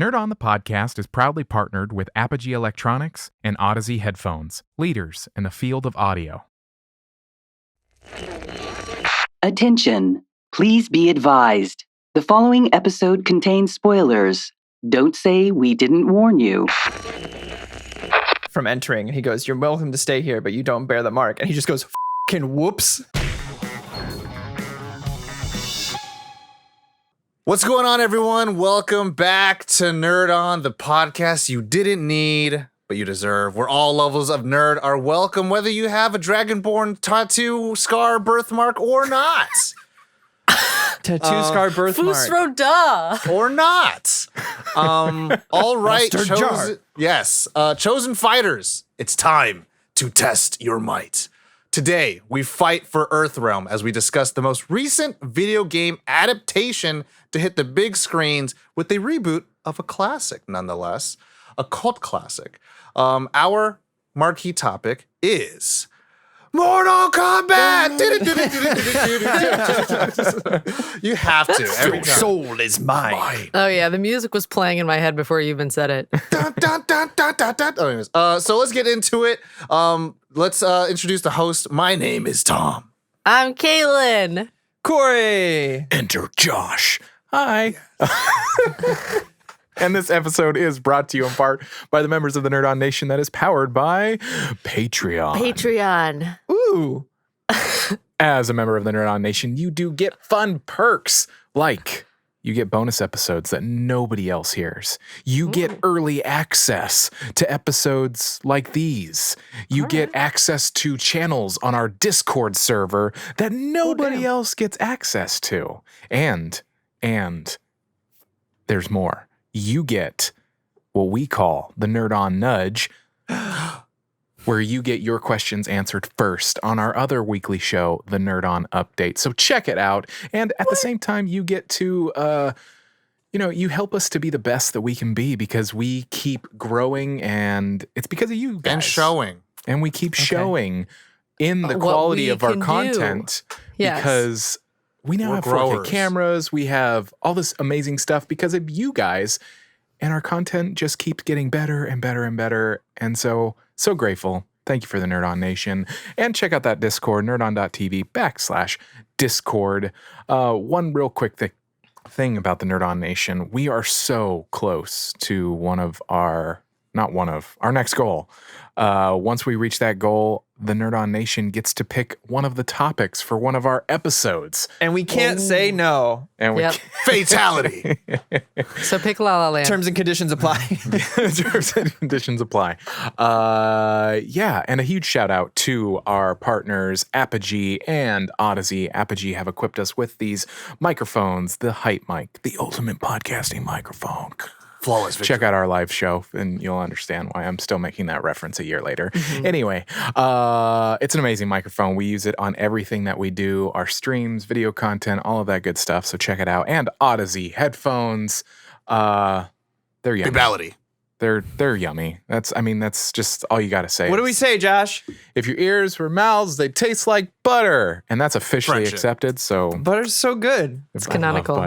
Nerd On the Podcast is proudly partnered with Apogee Electronics and Odyssey Headphones, leaders in the field of audio. Attention, please be advised. The following episode contains spoilers. Don't say we didn't warn you. From entering, and he goes, "You're welcome to stay here, but you don't bear the mark." And he just goes, "F***ing whoops." What's going on, everyone? Welcome back to Nerd On, the podcast you didn't need, but you deserve. Where all levels of nerd are welcome, whether you have a Dragonborn tattoo, scar, birthmark, or not. Tattoo, scar, birthmark. Fusroda! Or not. All right, Mustard jar. chosen fighters. It's time to test your might. Today, we fight for Earthrealm as we discuss the most recent video game adaptation to hit the big screens with a reboot of a classic, nonetheless, a cult classic. Our marquee topic is Mortal Kombat! You have to. Every time. Soul is mine. Oh yeah, the music was playing in my head before you even said it. Dun, dun, dun, dun, dun, dun. Anyways, so let's get into it. Let's introduce the host. My name is Tom. I'm Kaylin. Corey. Enter Josh. Hi. And this episode is brought to you in part by the members of the Nerd On Nation that is powered by Patreon. Patreon. Ooh. As a member of the Nerd On Nation, you do get fun perks like you get bonus episodes that nobody else hears. You get early access to episodes like these. You get access to channels on our Discord server that nobody else gets access to. And there's more. You get what we call the Nerd On Nudge, where you get your questions answered first on our other weekly show, the Nerd On Update. So check it out. And at the same time, you get to, you help us to be the best that we can be because we keep growing, and it's because of you guys. And showing. And we keep showing in the What quality we of our can do. content because we now We're have 4K growers. cameras. We have all this amazing stuff because of you guys. And our content just keeps getting better and better and better. And so grateful. Thank you for the Nerd On Nation. And check out that Discord, nerdon.tv/Discord. One real quick thing about the Nerd On Nation. We are so close to our next goal. Once we reach that goal, the Nerd On Nation gets to pick one of the topics for one of our episodes. And we can't say no. And we Yep. Fatality. So pick La La Land. Terms and conditions apply. Terms and conditions apply. And a huge shout out to our partners, Apogee and Odyssey. Apogee have equipped us with these microphones, the Hype Mic, the ultimate podcasting microphone. Flawless victory. Check out our live show, and you'll understand why I'm still making that reference a year later. Anyway, it's an amazing microphone. We use it on everything that we do, our streams, video content, all of that good stuff. So check it out. And Odyssey headphones, they're yummy. Fatality. They're yummy. That's just all you got to say. What do we say, Josh? If your ears were mouths, they taste like butter, and that's officially Friendship. accepted. So Butter's so good. It's canonical.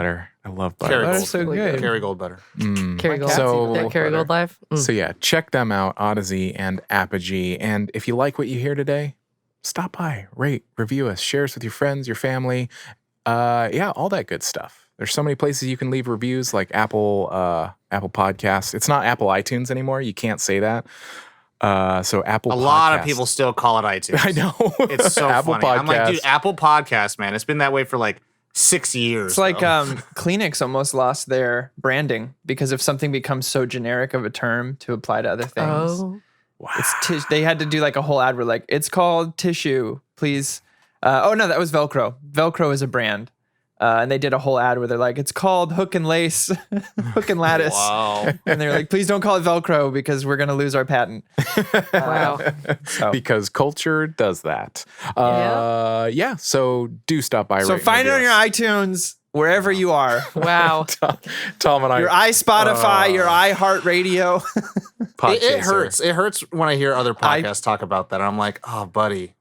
I love butter. Kerrygold. Butter's so good. Kerrygold butter. Kerrygold. So- That Kerrygold life. So yeah, check them out, Odyssey and Apogee. And if you like what you hear today, stop by, rate, review us, share us with your friends, your family. All that good stuff. There's so many places you can leave reviews, like Apple Podcasts. It's not Apple iTunes anymore. You can't say that. So Apple A lot of Podcasts. people still call it iTunes. I know. It's so Apple funny. I'm like, dude, Podcasts. Apple Podcast, man. It's been that way for like 6 years. It's like though. Kleenex almost lost their branding because if something becomes so generic of a term to apply to other things. Oh. It's they had to do like a whole ad where like, it's called tissue, please. No, that was Velcro. Velcro is a brand. And they did a whole ad where they're like, it's called Hook and Lace, Hook and Lattice. Wow. And they're like, please don't call it Velcro because we're going to lose our patent. Wow. So, Because culture does that. So do stop by. so rate, find it on review your us. iTunes, wherever you are. Wow. Tom and I. Your iSpotify, your iHeartRadio. It hurts. It hurts when I hear other podcasts talk about that. I'm like, oh, buddy.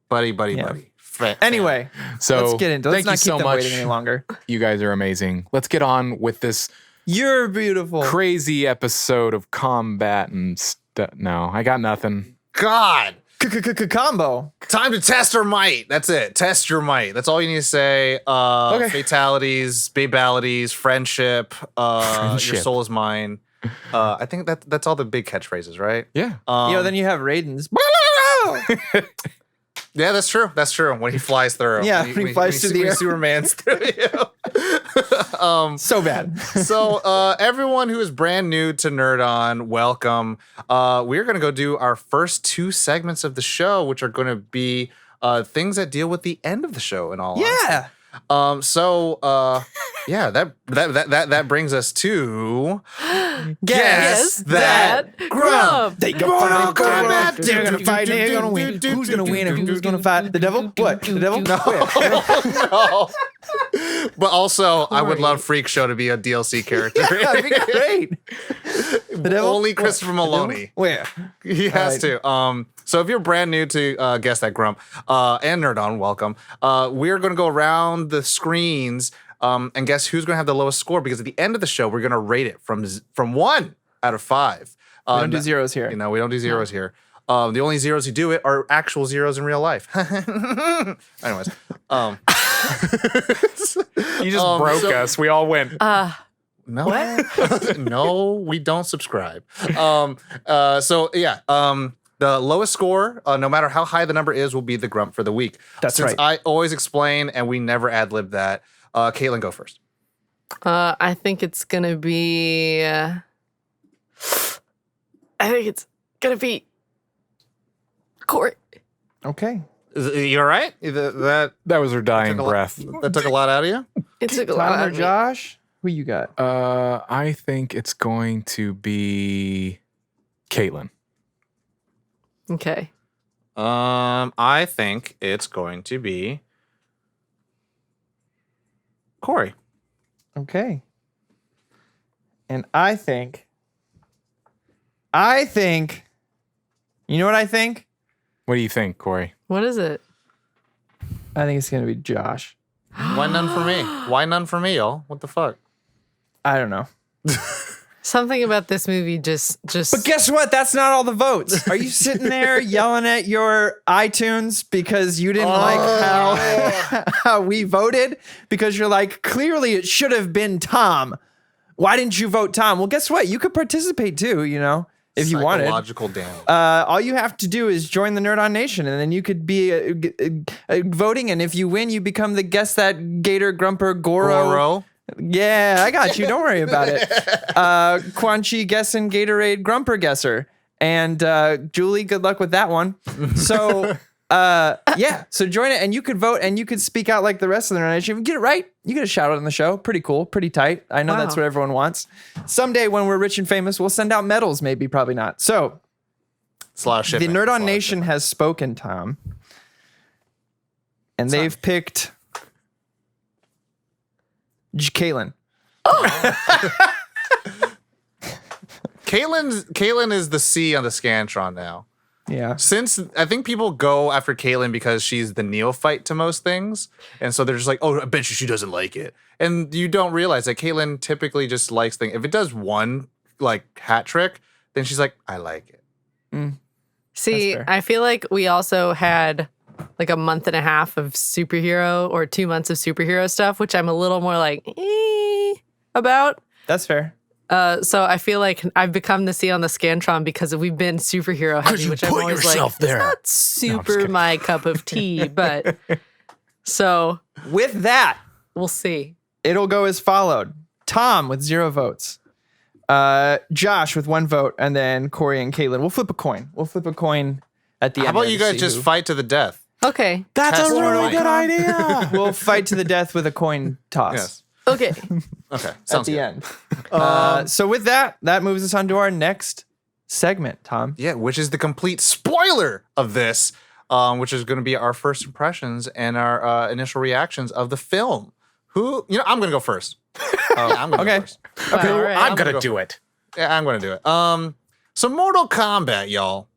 Anyway, So let's get into it. Let's thank you not keep so them much. waiting any longer. You guys are amazing. Let's get on with this You're beautiful. Crazy episode of combat and stuff. No, I got nothing. God. Combo. Time to test our might. That's it. Test your might. That's all you need to say. Okay. Fatalities, babalities, friendship, Friendship. your soul is mine. I think that's all the big catchphrases, right? Yeah. Then you have Raiden's. Yeah, that's true. That's true. When he flies through. Yeah, when he flies through the air. Superman's through you. So bad. So everyone who is brand new to Nerd On, welcome. We're going to go do our first 2 segments of the show, which are going to be things that deal with the end of the show and all. Yeah. Yeah, that brings us to Guess that grump. They gonna fight. They're gonna fight. They're gonna win. Who's gonna win and who's gonna fight? The devil? What? The devil? no. But also, I would love Freak Show to be a DLC character. That'd be great. The devil? Only Christopher Maloney. Where? He has to. So if you're brand new to Guess That Grump and Nerd On, welcome. We're going to go around the screens and guess who's going to have the lowest score, because at the end of the show, we're going to rate it from 1 out of 5. We don't do zeros here. You know, we don't do zeros here. The only zeros who do it are actual zeros in real life. Anyways. You just broke us. We all went. No, no, we don't subscribe. So yeah, the lowest score, no matter how high the number is, will be the grump for the week. That's Since right. I always explain and we never ad lib that. Caitlin, go first. I think it's gonna be. Corey. Okay. You all right? That That was her dying took a breath. that took a lot out of you. It took a lot Tom out or of me. Josh? Who you got? I think it's going to be Caitlin. Okay. I think it's going to be Corey. Okay. And I think, you know what I think? What do you think, Corey? What is it? I think it's going to be Josh. Why none for me? Why none for me, y'all? What the fuck? I don't know. Something about this movie just. But guess what? That's not all the votes. Are you sitting there yelling at your iTunes because you didn't like how we voted? Because you're like, clearly it should have been Tom. Why didn't you vote Tom? Well, guess what? You could participate too, you know, if you wanted. Psychological damage. All you have to do is join the Nerd On Nation, and then you could be voting. And if you win, you become the Guess That Gator Grumper Goro. Yeah, I got you. Don't worry about it. Quan Chi guessing Gatorade Grumper Guesser. And Julie, good luck with that one. So, yeah. So join it, and you could vote, and you could speak out like the rest of the Nerd Nation. If you get it right, you get a shout out on the show. Pretty cool. Pretty tight. I know that's what everyone wants. Someday when we're rich and famous, we'll send out medals. Maybe, probably not. So, It's a lot of shit. the man. Nerd It's a On lot of Nation shit. has spoken, Tom. And they've picked Caitlin. Caitlin is the C on the Scantron now. Yeah. Since I think people go after Caitlin because she's the neophyte to most things. And so they're just like, oh, I bet you she doesn't like it. And you don't realize that Caitlin typically just likes things. If it does one like hat trick, then she's like, I like it. See, That's fair. I feel like we also had like a month and a half of superhero or 2 months of superhero stuff, which I'm a little more like about. That's fair. So I feel like I've become the C on the Scantron because we've been superhero heavy, which I'm always like, it's not super my cup of tea, but so With that, we'll see. it'll go as followed. Tom with 0 votes. Josh with 1 vote, and then Corey and Caitlin. We'll flip a coin. At the end. How about there you to guys see just who- fight to the death? Okay. That's Test a your really might. good idea. We'll fight to the death with a coin toss. Yes. Okay. Okay. At Sounds the good. end. So with that moves us on to our next segment, Tom. Yeah, which is the complete spoiler of this, which is going to be our first impressions and our initial reactions of the film. I'm going to go first. I'm going to Okay. go first. Okay. All right. I'm gonna gonna go. do it. Yeah, I'm going to do it. So Mortal Kombat, y'all.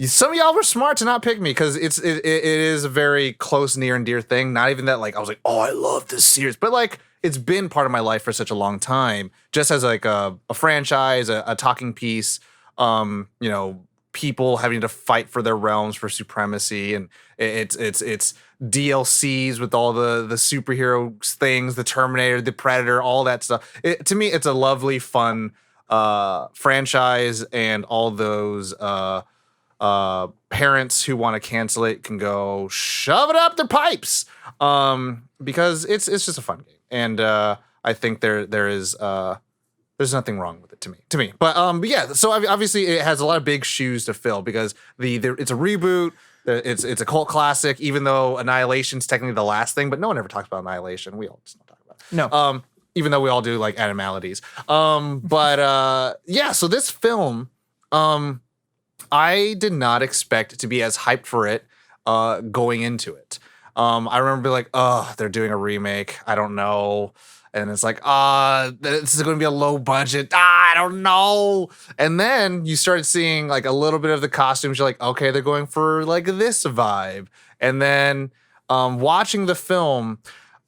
Some of y'all were smart to not pick me because it is a very close, near and dear thing. Not even that, like, I was like, oh, I love this series. But, like, it's been part of my life for such a long time, just as like a franchise, a talking piece, you know, people having to fight for their realms for supremacy, and it's DLCs with all the superhero things, the Terminator, the Predator, all that stuff. To me, it's a lovely, fun franchise, and all those parents who want to cancel it can go shove it up their pipes, because it's just a fun game, and I think there's nothing wrong with it to me. But yeah, so obviously it has a lot of big shoes to fill, because it's a reboot. It's a cult classic, even though Annihilation's technically the last thing, but no one ever talks about Annihilation. We all just don't talk about it. No. Even though we all do like animalities. But yeah, so this film, I did not expect to be as hyped for it going into it. I remember being like, oh, they're doing a remake. I don't know. And it's like, this is going to be a low budget. I don't know. And then you started seeing like a little bit of the costumes. You're like, okay, they're going for like this vibe. And then watching the film,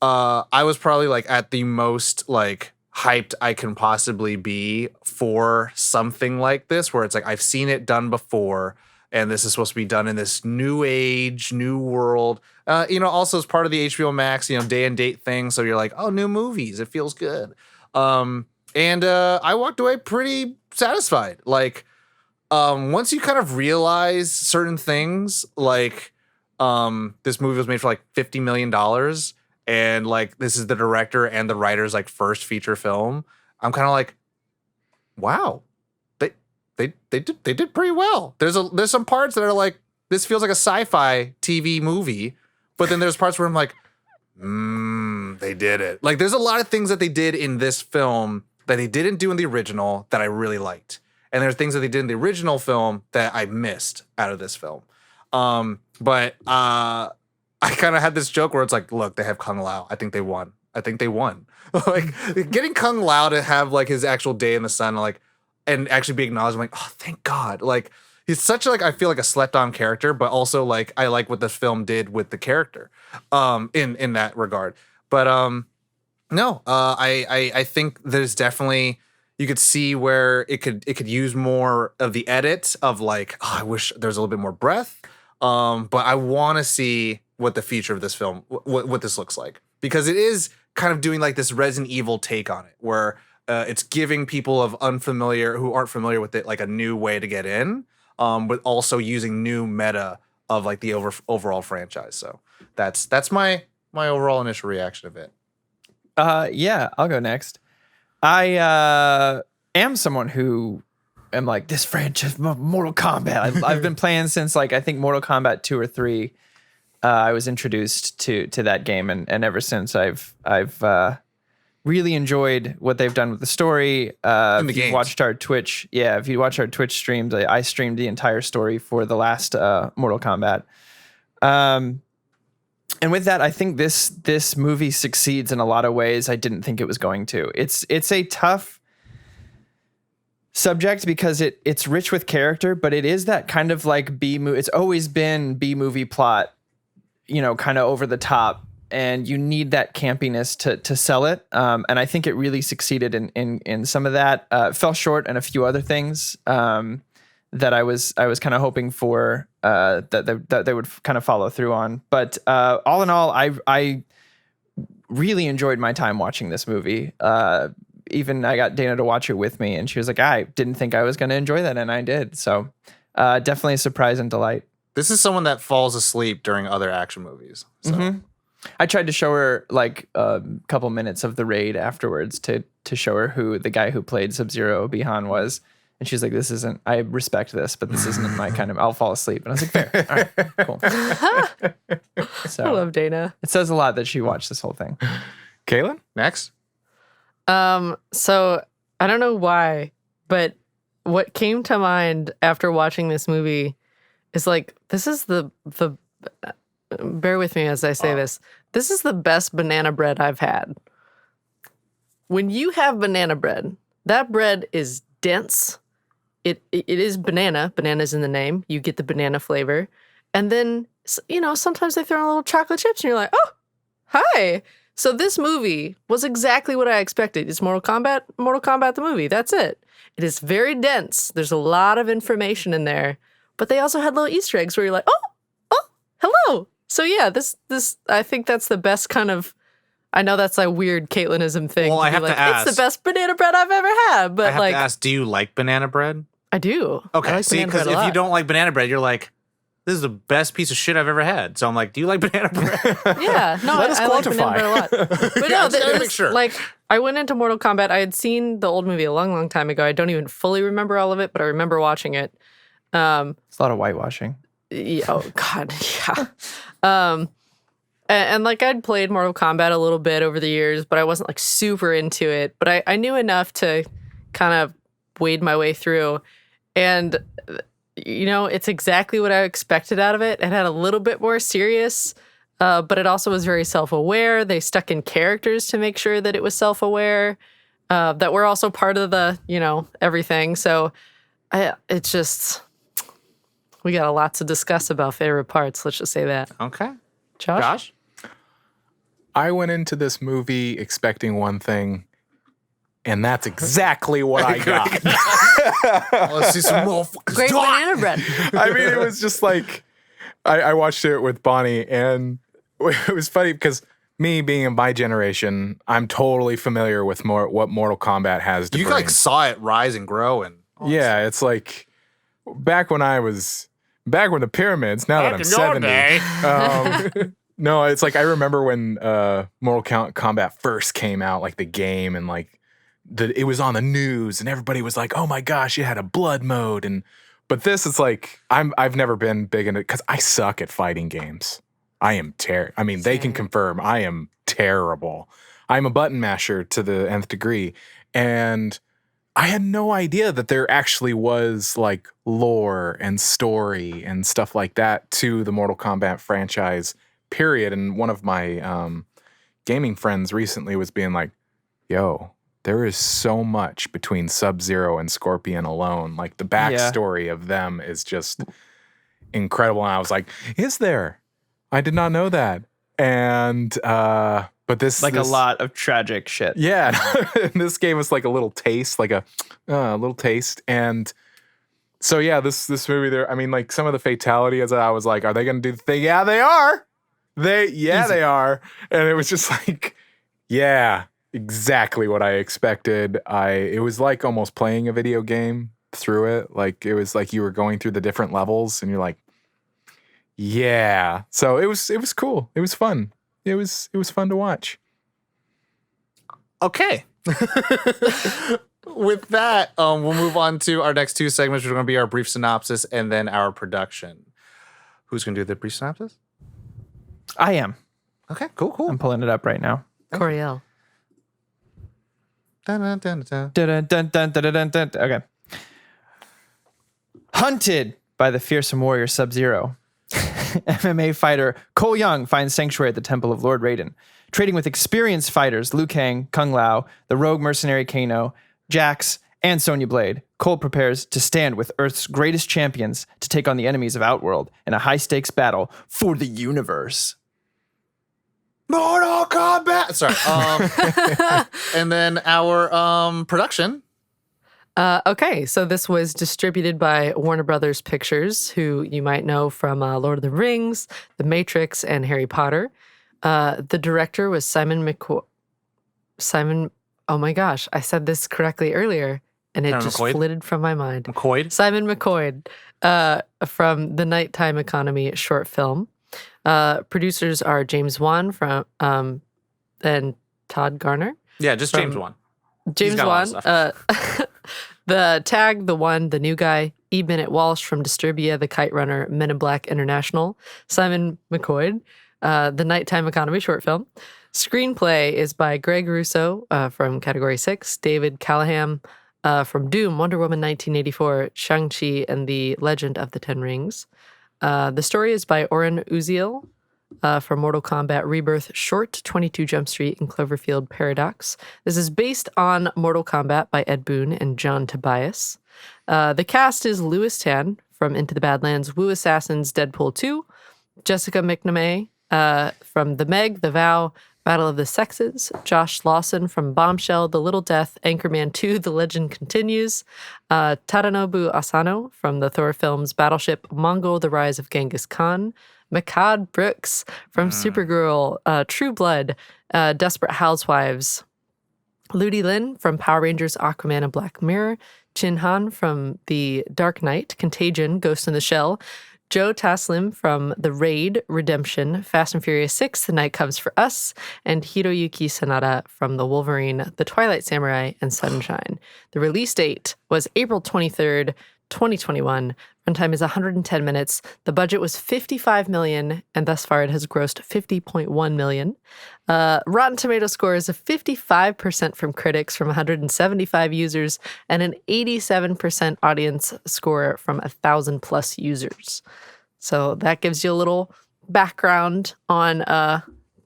I was probably like at the most like hyped I can possibly be for something like this, where it's like, I've seen it done before, and this is supposed to be done in this new age, new world. You know, also as part of the HBO Max, you know, day and date thing. So you're like, oh, new movies. It feels good. And I walked away pretty satisfied. Like, once you kind of realize certain things, like, this movie was made for like $50 million, and like, this is the director and the writer's like first feature film. I'm kind of like, wow, they did pretty well. There's some parts that are like, this feels like a sci-fi TV movie. But then there's parts where I'm like, they did it. Like, there's a lot of things that they did in this film that they didn't do in the original that I really liked. And there are things that they did in the original film that I missed out of this film. But I kind of had this joke where it's like, look, they have Kung Lao. I think they won. Like, getting Kung Lao to have like his actual day in the sun, like, and actually be acknowledged, I'm like, oh, thank God. Like, he's such like, I feel like a slept on character, but also like I like what the film did with the character in that regard. But no, I think there's definitely, you could see where it could use more of the edit of like, oh, I wish there's a little bit more breath. But I want to see what the future of this film, what this looks like, because it is kind of doing like this Resident Evil take on it, where it's giving people who aren't familiar with it like a new way to get in. But also using new meta of like the overall franchise. So that's my overall initial reaction of it. Yeah, I'll go next. I am someone who am like, this franchise, Mortal Kombat. I've been playing since like, I think Mortal Kombat 2 or 3. I was introduced to that game, and ever since I've really enjoyed what they've done with the story. If you watched our Twitch, if you watch our Twitch streams, I streamed the entire story for the last Mortal Kombat. And with that, I think this movie succeeds in a lot of ways I didn't think it was going to. It's a tough subject because it's rich with character, but it is that kind of like B-movie. It's always been B-movie plot, you know, kind of over the top. And you need that campiness to sell it, and I think it really succeeded in some of that. Fell short in a few other things that I was kind of hoping for that they would kind of follow through on. But all in all, I really enjoyed my time watching this movie. Even I got Dana to watch it with me, and she was like, I didn't think I was going to enjoy that, and I did. So definitely a surprise and delight. This is someone that falls asleep during other action movies. So. Mm-hmm. I tried to show her like a couple minutes of the raid afterwards to show her who the guy who played Sub-Zero Bihan was. And she's like, this isn't, I respect this, but this isn't my kind of, I'll fall asleep. And I was like, fair. All right, cool. So, I love Dana. It says a lot that she watched this whole thing. Kaylin? Next. So I don't know why, but what came to mind after watching this movie is like, this is the bear with me as I say this. This is the best banana bread I've had. When you have banana bread, that bread is dense. It is banana. Banana's in the name. You get the banana flavor. And then, you know, sometimes they throw in a little chocolate chips and you're like, oh, hi. So this movie was exactly what I expected. It's Mortal Kombat the movie. That's it. It is very dense. There's a lot of information in there, but they also had little Easter eggs where you're like, oh, hello. So yeah, this I think that's the best kind of. I know that's a weird Caitlinism thing. Well, I have to ask. It's the best banana bread I've ever had. But I have to ask, do you like banana bread? I do. Okay, I like see, banana bread because a if you lot. don't like banana bread, you're like, this is the best piece of shit I've ever had. So I'm like, do you like banana bread? Yeah, no, Let us I like banana bread a lot. But Yeah, no, just gotta make sure. like I went into Mortal Kombat. I had seen the old movie a long, long time ago. I don't even fully remember all of it, but I remember watching it. It's a lot of whitewashing. Yeah, oh God, yeah. And like I'd played Mortal Kombat a little bit over the years, but I wasn't like super into it. But I knew enough to kind of wade my way through. And, it's exactly what I expected out of it. It had a little bit more serious, but it also was very self-aware. They stuck in characters to make sure that it was self-aware, that were also part of the, everything. So it's just, we got a lot to discuss about favorite parts. Let's just say that. Okay. Josh? I went into this movie expecting one thing, and that's exactly what I got. Let's see some motherfuckers Great die. banana bread. I mean, it was just like, I watched it with Bonnie, and it was funny because me being in my generation, I'm totally familiar with what Mortal Kombat has to You bring. like saw it rise and grow and Yeah, it's like back when the pyramids, now that I'm 70. No, it's like I remember when Mortal Kombat first came out, like the game, and like it was on the news, and everybody was like, "Oh my gosh, it had a blood mode." But this is like I've never been big into it because I suck at fighting games. I am terrible. I mean, they can confirm I am terrible. I'm a button masher to the nth degree, and I had no idea that there actually was like lore and story and stuff like that to the Mortal Kombat franchise. Period. And one of my gaming friends recently was being like, yo, there is so much between Sub-Zero and Scorpion alone. Like the backstory of them is just incredible. And I was like, is there? I did not know that. And but this A lot of tragic shit. Yeah. This gave us like a little taste, like a little taste. And so yeah, this movie there, I mean, like some of the fatalities, I was like, are they gonna do the thing? Yeah, they are. They are. And it was just like, yeah, exactly what I expected. It was like almost playing a video game through it. Like it was like you were going through the different levels and you're like, yeah. So it was cool. It was fun. It was fun to watch. Okay. With that, we'll move on to our next two segments, which are going to be our brief synopsis and then our production. Who's going to do the brief synopsis? I am. Okay, cool. I'm pulling it up right now. Coriel. Dun, dun, dun, dun. Dun, dun, dun, dun, dun, dun, dun. Okay. Hunted by the fearsome warrior Sub-Zero, MMA fighter Cole Young finds sanctuary at the temple of Lord Raiden. Trading with experienced fighters Liu Kang, Kung Lao, the rogue mercenary Kano, Jax, and Sonya Blade, Cole prepares to stand with Earth's greatest champions to take on the enemies of Outworld in a high-stakes battle for the universe. Mortal Kombat. Sorry. And then our production. Okay, so this was distributed by Warner Brothers Pictures, who you might know from Lord of the Rings, The Matrix, and Harry Potter. The director was Simon, oh my gosh, I said this correctly earlier, and it just flitted from my mind. McCoy. Simon McCoy from the Nighttime Economy short film. Producers are James Wan from and Todd Garner. Yeah, just James Wan. James got a Wan. lot of The Tag, The One, The New Guy, E. Bennett Walsh from Disturbia, The Kite Runner, Men in Black International, Simon McCoy, the Nighttime Economy short film. Screenplay is by Greg Russo from Category 6, David Callahan from Doom, Wonder Woman 1984, Shang-Chi, and The Legend of the Ten Rings. The story is by Oren Uziel from Mortal Kombat Rebirth short, 22 Jump Street and Cloverfield Paradox. This is based on Mortal Kombat by Ed Boon and John Tobias. The cast is Louis Tan from Into the Badlands, Wu Assassins, Deadpool 2, Jessica McNamee from The Meg, The Vow, Battle of the Sexes, Josh Lawson from Bombshell, The Little Death, Anchorman 2, The Legend Continues, Tadanobu Asano from the Thor films Battleship, Mongol, The Rise of Genghis Khan, Makad Brooks from Supergirl, True Blood, Desperate Housewives, Ludi Lin from Power Rangers, Aquaman, and Black Mirror, Chin Han from The Dark Knight, Contagion, Ghost in the Shell, Joe Taslim from The Raid, Redemption, Fast and Furious 6, The Night Comes for Us, and Hiroyuki Sanada from The Wolverine, The Twilight Samurai, and Sunshine. The release date was April 23rd, 2021. Runtime is 110 minutes. The budget was $55 million, and thus far it has grossed $50.1 million. Rotten Tomato score is a 55% from critics from 175 users, and an 87% audience score from 1,000 plus users. So that gives you a little background on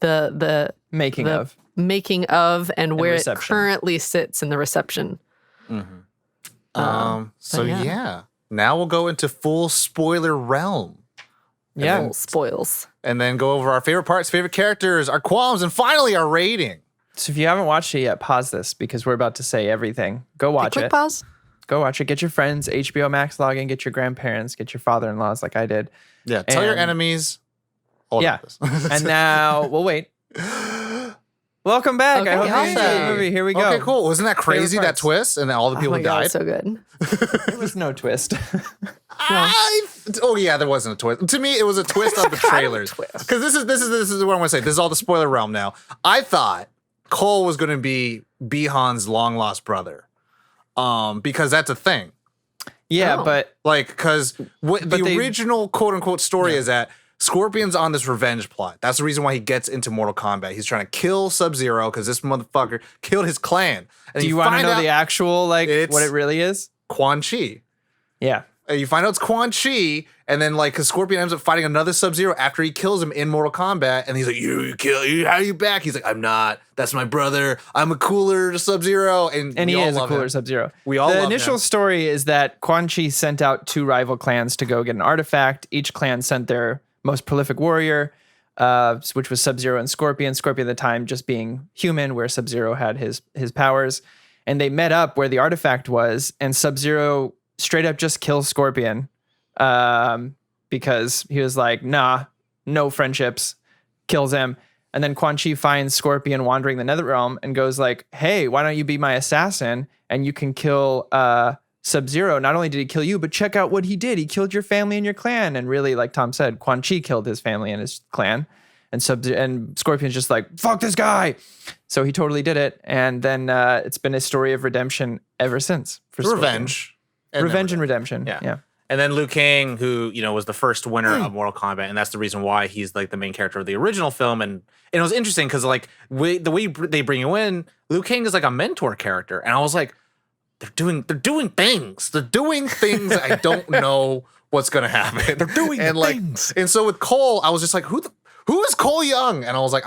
the Making of. making of and where it reception. currently sits in the reception. So yeah. yeah. Now we'll go into full spoiler realm. Yeah. Full spoils. And then go over our favorite parts, favorite characters, our qualms, and finally our rating. So if you haven't watched it yet, pause this because we're about to say everything. Go watch Quick it. pause. Go watch it. Get your friends, HBO Max login, get your grandparents, get your father-in-laws like I did. Yeah, tell your And- enemies all Yeah. about this. And now we'll wait. Welcome back. Okay, I hope you enjoyed the awesome. movie. Here we go. Okay, cool. Wasn't that crazy, that parts. twist? And then all the Oh people my God, died? it's so good. There was no twist. Oh yeah, there wasn't a twist. To me, it was a twist of the trailers. twist. Because this is what I'm gonna say. This is all the spoiler realm now. I thought Cole was gonna be Bihan's long lost brother. Because that's a thing. Yeah, Oh. but Like, because the they- original quote unquote story is that Scorpion's on this revenge plot. That's the reason why he gets into Mortal Kombat. He's trying to kill Sub-Zero because this motherfucker killed his clan. And do you want to know the actual, like, it's- what it really is? Quan Chi. Yeah. And you find out it's Quan Chi, and then like, because Scorpion ends up fighting another Sub-Zero after he kills him in Mortal Kombat, and he's like, "You kill you? How are you back?" He's like, "I'm not. That's my brother. I'm a cooler Sub-Zero." And And we he all is a love cooler him. Sub-Zero. We all The love initial him. story is that Quan Chi sent out 2 rival clans to go get an artifact. Each clan sent their most prolific warrior, which was Sub-Zero and Scorpion. Scorpion at the time just being human, where Sub-Zero had his powers. And they met up where the artifact was, and Sub-Zero straight up just kills Scorpion because he was like, nah, no friendships, kills him. And then Quan Chi finds Scorpion wandering the Netherrealm and goes like, hey, why don't you be my assassin and you can kill Sub-Zero. Not only did he kill you, but check out what he did. He killed your family and your clan. And really, like Tom said, Quan Chi killed his family and his clan. And Scorpion's just like, fuck this guy. So he totally did it. And then it's been a story of redemption ever since. For Scorpion. Revenge. And then Revenge and redemption. Yeah. Yeah. And then Liu Kang, who, you know, was the first winner of Mortal Kombat, and that's the reason why he's like the main character of the original film. And it was interesting because like the way they bring you in, Liu Kang is like a mentor character, and I was like, they're doing things. They're doing things. I don't know what's gonna happen. They're doing and the like, things. And so with Cole, I was just like, who is Cole Young? And I was like,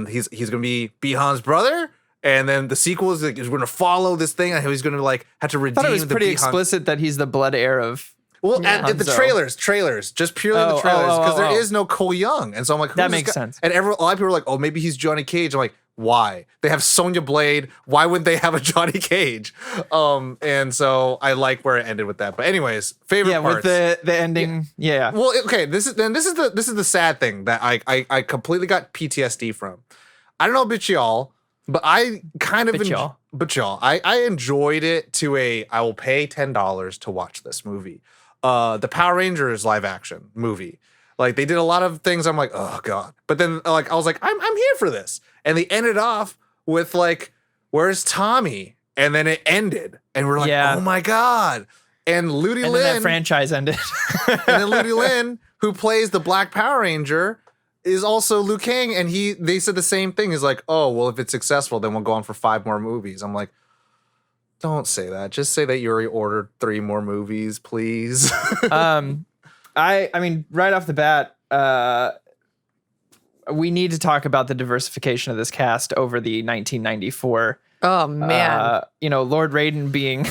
he's gonna be Bihan's brother. And then the sequel is like, he's going to follow this thing, and he's going to like have to I redeem. thought it was the pretty Bihan- explicit that he's the blood heir of. Well, at the Hanzo. trailers, just purely the Oh, trailers, because oh. there is no Cole Young, and so I'm like, who's That this makes guy? sense. And a lot of people are like, oh, maybe he's Johnny Cage. I'm like, why? They have Sonya Blade. Why wouldn't they have a Johnny Cage? And so I like where it ended with that. But anyways, favorite Yeah, parts. with the ending. Yeah. Well, okay, this is the sad thing that I completely got PTSD from. I don't know about y'all, but I kind of I enjoyed it to I will pay $10 to watch this movie. The Power Rangers live action movie. Like they did a lot of things I'm like, oh God. But then like I was like, I'm here for this. And they ended off with like, where's Tommy? And then it ended. And we're like, Yeah. oh my God. And Ludi And then Lin that franchise ended. and then Ludi Lin, who plays the Black Power Ranger, is also Liu Kang, and they said the same thing. He's like, oh, well, if it's successful, then we'll go on for 5 more movies. I'm like, don't say that. Just say that you already ordered 3 more movies, please. I mean, right off the bat, we need to talk about the diversification of this cast over the 1994. Oh man. Lord Raiden being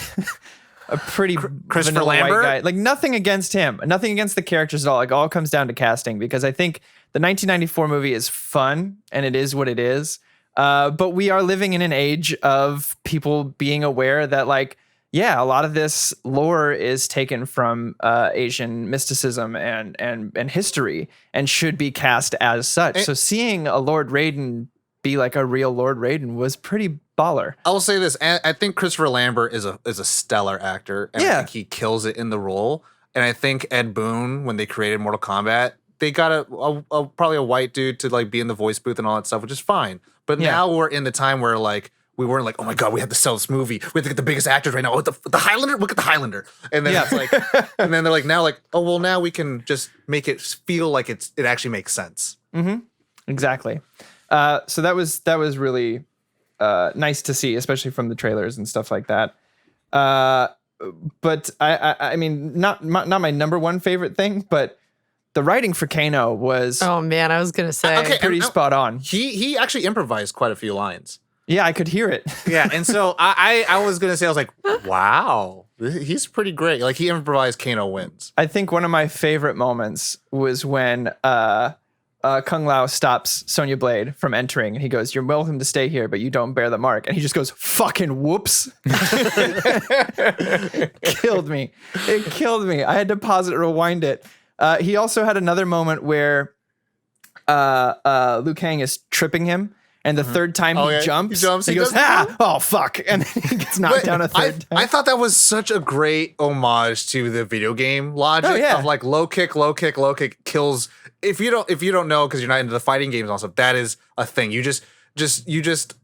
a pretty Christopher vanilla white Lambert? guy. Like nothing against him, nothing against the characters at all. Like all comes down to casting because I think the 1994 movie is fun and it is what it is. But we are living in an age of people being aware that like, yeah, a lot of this lore is taken from Asian mysticism and history and should be cast as such. So seeing a Lord Raiden be like a real Lord Raiden was pretty baller. I will say this: I think Christopher Lambert is a stellar actor, and I think he kills it in the role. And I think Ed Boon, when they created Mortal Kombat, they got probably a white dude to like be in the voice booth and all that stuff, which is fine. But now we're in the time where like we weren't like, oh my god, we have to sell this movie. We have to get the biggest actors right now. Oh, the Highlander, look at the Highlander. And then it's like, and then they're like, now like, oh well, now we can just make it feel like it actually makes sense. Mm-hmm. Exactly. So that was really nice to see, especially from the trailers and stuff like that. But I mean, not my number one favorite thing, but the writing for Kano was Oh man, I was gonna say. pretty spot on. He actually improvised quite a few lines. Yeah, I could hear it. Yeah, and so I was gonna say, I was like, wow, he's pretty great. Like he improvised Kano wins. I think one of my favorite moments was when Kung Lao stops Sonya Blade from entering, and he goes, "You're welcome to stay here, but you don't bear the mark." And he just goes, "Fucking whoops!" Killed me. It killed me. I had to pause it, rewind it. He also had another moment where Liu Kang is tripping him. And the third time he jumps, he goes, oh, fuck. And then he gets knocked down a third time. I thought that was such a great homage to the video game logic of like low kick kills. If you don't know, because you're not into the fighting games and all stuff, that is a thing. You just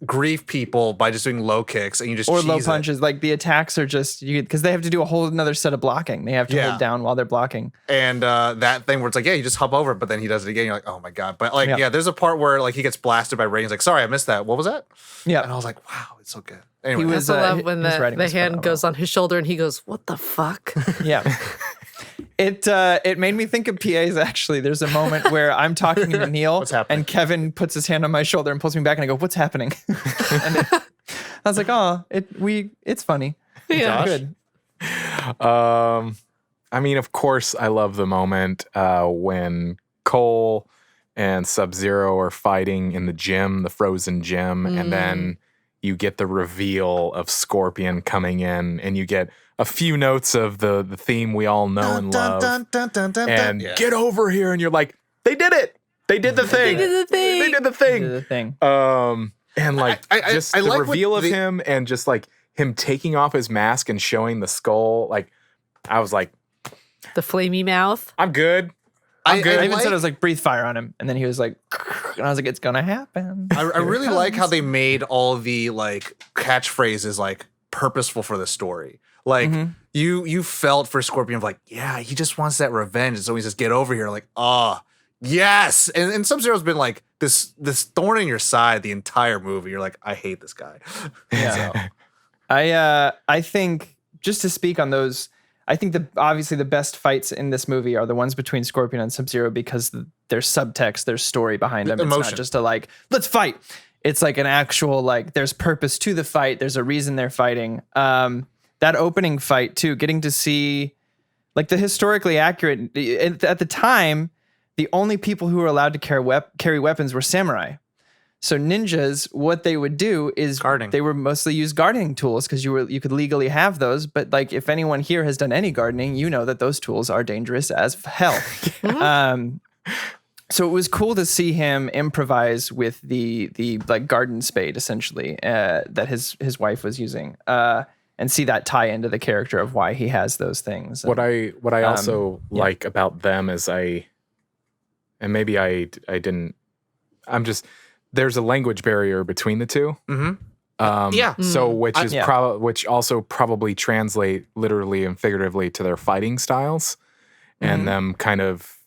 grieve people by just doing low kicks and you just or cheese low punches. Like the attacks are just because they have to do a whole another set of blocking. They have to hold down while they're blocking. And that thing where it's like, you just hop over, but then he does it again. You're like, oh my god. But like, there's a part where like he gets blasted by Raiden. He's like, sorry, I missed that. What was that? Yeah, and I was like, wow, it's so good. Anyway, I also love when the hand goes on his shoulder and he goes, "What the fuck?" Yeah. It made me think of PAs actually. There's a moment where I'm talking to Neil and Kevin puts his hand on my shoulder and pulls me back and I go, "What's happening?" And I was like, "Oh, it's funny." Yeah. Good. I mean, of course, I love the moment when Cole and Sub-Zero are fighting in the gym, the frozen gym, and then you get the reveal of Scorpion coming in, and you get a few notes of the theme we all know and love. And get over here, and you're like, they did it. They did the thing. They did the thing. They did the thing. They did the thing. And like just the like reveal of him and just like him taking off his mask and showing the skull. Like I was like, The flamey mouth. I'm good. I even said I was like, breathe fire on him, and then he was like, and I was like, it's gonna happen. I really like how they made all the like catchphrases like purposeful for the story. Like you felt for Scorpion like, yeah, he just wants that revenge, and so he says, "Get over here." Like, yes. And Sub-Zero's been like this thorn in your side the entire movie. You're like, I hate this guy. Yeah. I think just to speak on those. I think obviously the best fights in this movie are the ones between Scorpion and Sub-Zero because there's subtext, there's story behind them. Emotion. It's not just a like, let's fight. It's like an actual like, there's purpose to the fight. There's a reason they're fighting. That opening fight too, getting to see like the historically accurate. At the time, the only people who were allowed to carry weapons were samurai. So ninjas, what they would do is Guarding. They would mostly use gardening tools because you could legally have those. But like, if anyone here has done any gardening, you know that those tools are dangerous as hell. So it was cool to see him improvise with the like garden spade essentially that his wife was using, and see that tie into the character of why he has those things. What I also like about them is there's a language barrier between the two. So which also probably translate literally and figuratively to their fighting styles and them kind of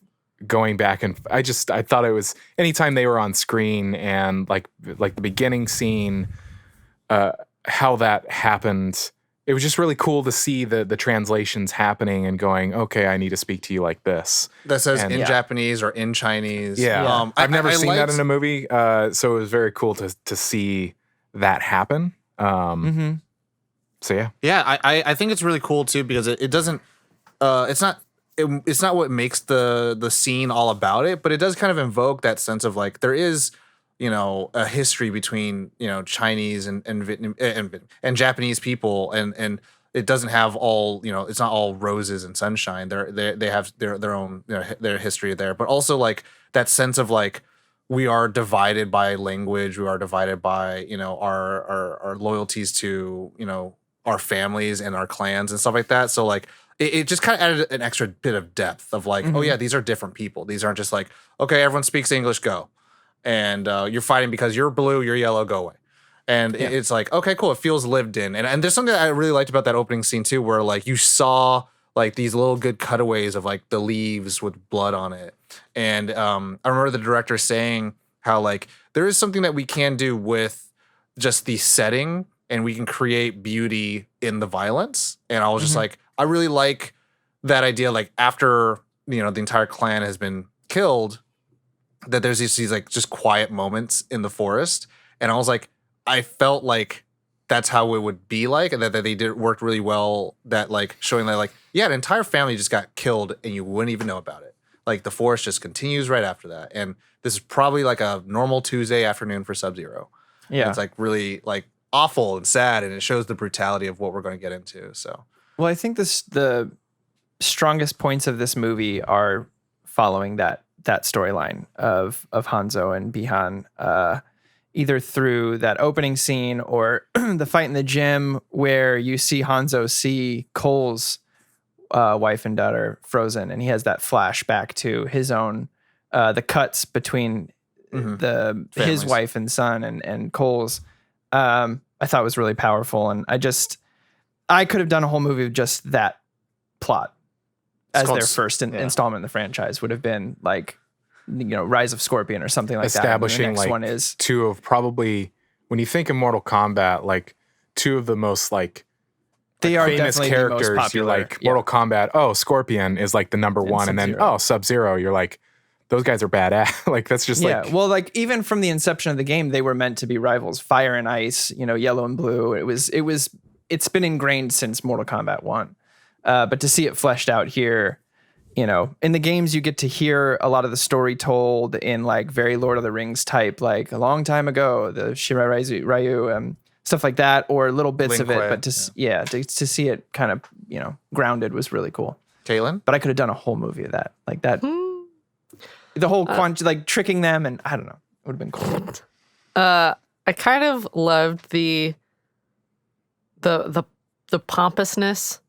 going back. And I thought it was anytime they were on screen and like the beginning scene, how that happened. It was just really cool to see the translations happening and going, okay, I need to speak to you like this. That says in Japanese or in Chinese. Yeah. I've never seen that in a movie. So it was very cool to see that happen. So yeah. Yeah, I think it's really cool too because it doesn't it's not what makes the scene all about it, but it does kind of invoke that sense of like there is, you know, a history between, you know, Chinese and Vietnam and Japanese people, and it doesn't have all, you know, it's not all roses and sunshine. They have their own, you know, their history there, but also like that sense of like we are divided by language, we are divided by, you know, our loyalties to, you know, our families and our clans and stuff like that. So like it just kind of added an extra bit of depth of like, oh yeah, these are different people. These aren't just like, okay, everyone speaks English, go. And you're fighting because you're blue, you're yellow, go away. And it's like, okay, cool. It feels lived in. And there's something that I really liked about that opening scene too, where like you saw like these little good cutaways of like the leaves with blood on it. And I remember the director saying how like there is something that we can do with just the setting and we can create beauty in the violence. And I was just like, I really like that idea. Like after, you know, the entire clan has been killed, that there's these like just quiet moments in the forest. And I was like, I felt like that's how it would be like, and that they worked really well. That like showing that like, yeah, an entire family just got killed and you wouldn't even know about it. Like the forest just continues right after that. And this is probably like a normal Tuesday afternoon for Sub-Zero. Yeah. And it's like really like awful and sad, and it shows the brutality of what we're going to get into. So, well, I think the strongest points of this movie are following that storyline of Hanzo and Bihan, either through that opening scene or the fight in the gym where you see Hanzo see Cole's wife and daughter frozen, and he has that flashback to his own the cuts between his wife and son and Cole's. I thought was really powerful, and I could have done a whole movie with just that plot as their first installment in the franchise. Would have been like, you know, Rise of Scorpion or something like establishing that. Establishing like one is two of probably, when you think of Mortal Kombat, like two of the most like they are famous characters. Most you're like Mortal Kombat. Oh, Scorpion is like the number one, and then Sub-Zero. You're like, those guys are badass. Like that's just like, well, like even from the inception of the game, they were meant to be rivals. Fire and Ice, you know, Yellow and Blue. It's been ingrained since Mortal Kombat 1. But to see it fleshed out here, you know, in the games you get to hear a lot of the story told in like very Lord of the Rings type, like a long time ago, the Shirai Ryu, stuff like that, or little bits of it. But to see it kind of, you know, grounded was really cool. Kaylin? But I could have done a whole movie of that, like that. The whole like tricking them, and I don't know, it would have been cool. I kind of loved the pompousness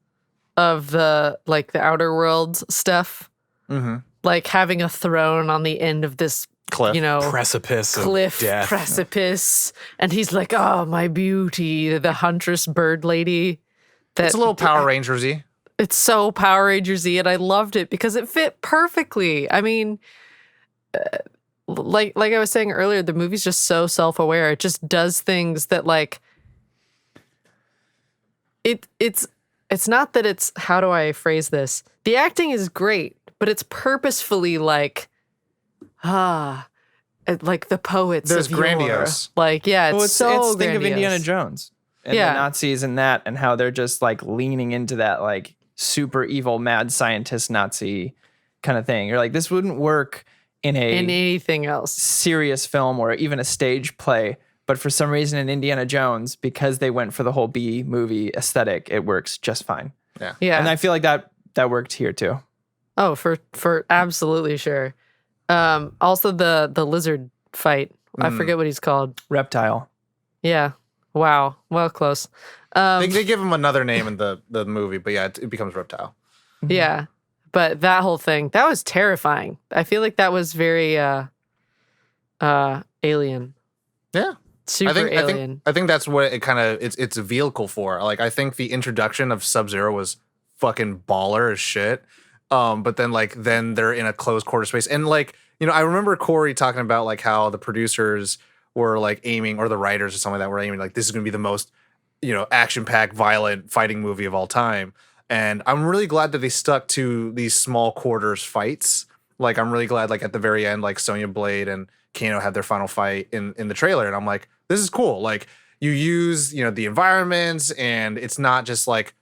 of the Outer Worlds stuff, like having a throne on the end of this cliff, you know, precipice, and he's like, "Oh, my beauty, the huntress bird lady." It's a little Power Rangers-y. It's so Power Rangers-y, and I loved it because it fit perfectly. I mean, like I was saying earlier, the movie's just so self-aware. It just does things that like it's not that it's, how do I phrase this? The acting is great, but it's purposefully like the poets. There's of grandiose. Yore. Like, yeah, it's so think grandiose. of Indiana Jones and the Nazis and that, and how they're just like leaning into that like super evil mad scientist Nazi kind of thing. You're like, this wouldn't work in anything else, serious film or even a stage play. But for some reason in Indiana Jones, because they went for the whole B movie aesthetic, it works just fine. Yeah. And I feel like that worked here too. Oh, for absolutely sure. Also the lizard fight. I forget what he's called. Reptile. Yeah. Wow. Well, close. They give him another name in the movie, but yeah, it becomes Reptile. Yeah. But that whole thing, that was terrifying. I feel like that was very alien. Yeah. Super alien. I think that's what it kind of it's a vehicle for. Like I think the introduction of Sub-Zero was fucking baller as shit. But then they're in a closed quarter space. And like, you know, I remember Corey talking about like how the producers were like aiming, or the writers or something like that were aiming like this is gonna be the most, you know, action-packed, violent fighting movie of all time. And I'm really glad that they stuck to these small quarters fights. Like I'm really glad like at the very end, like Sonya Blade and Kano had their final fight in the trailer, and I'm like, this is cool. Like you use, you know, the environments, and it's not just like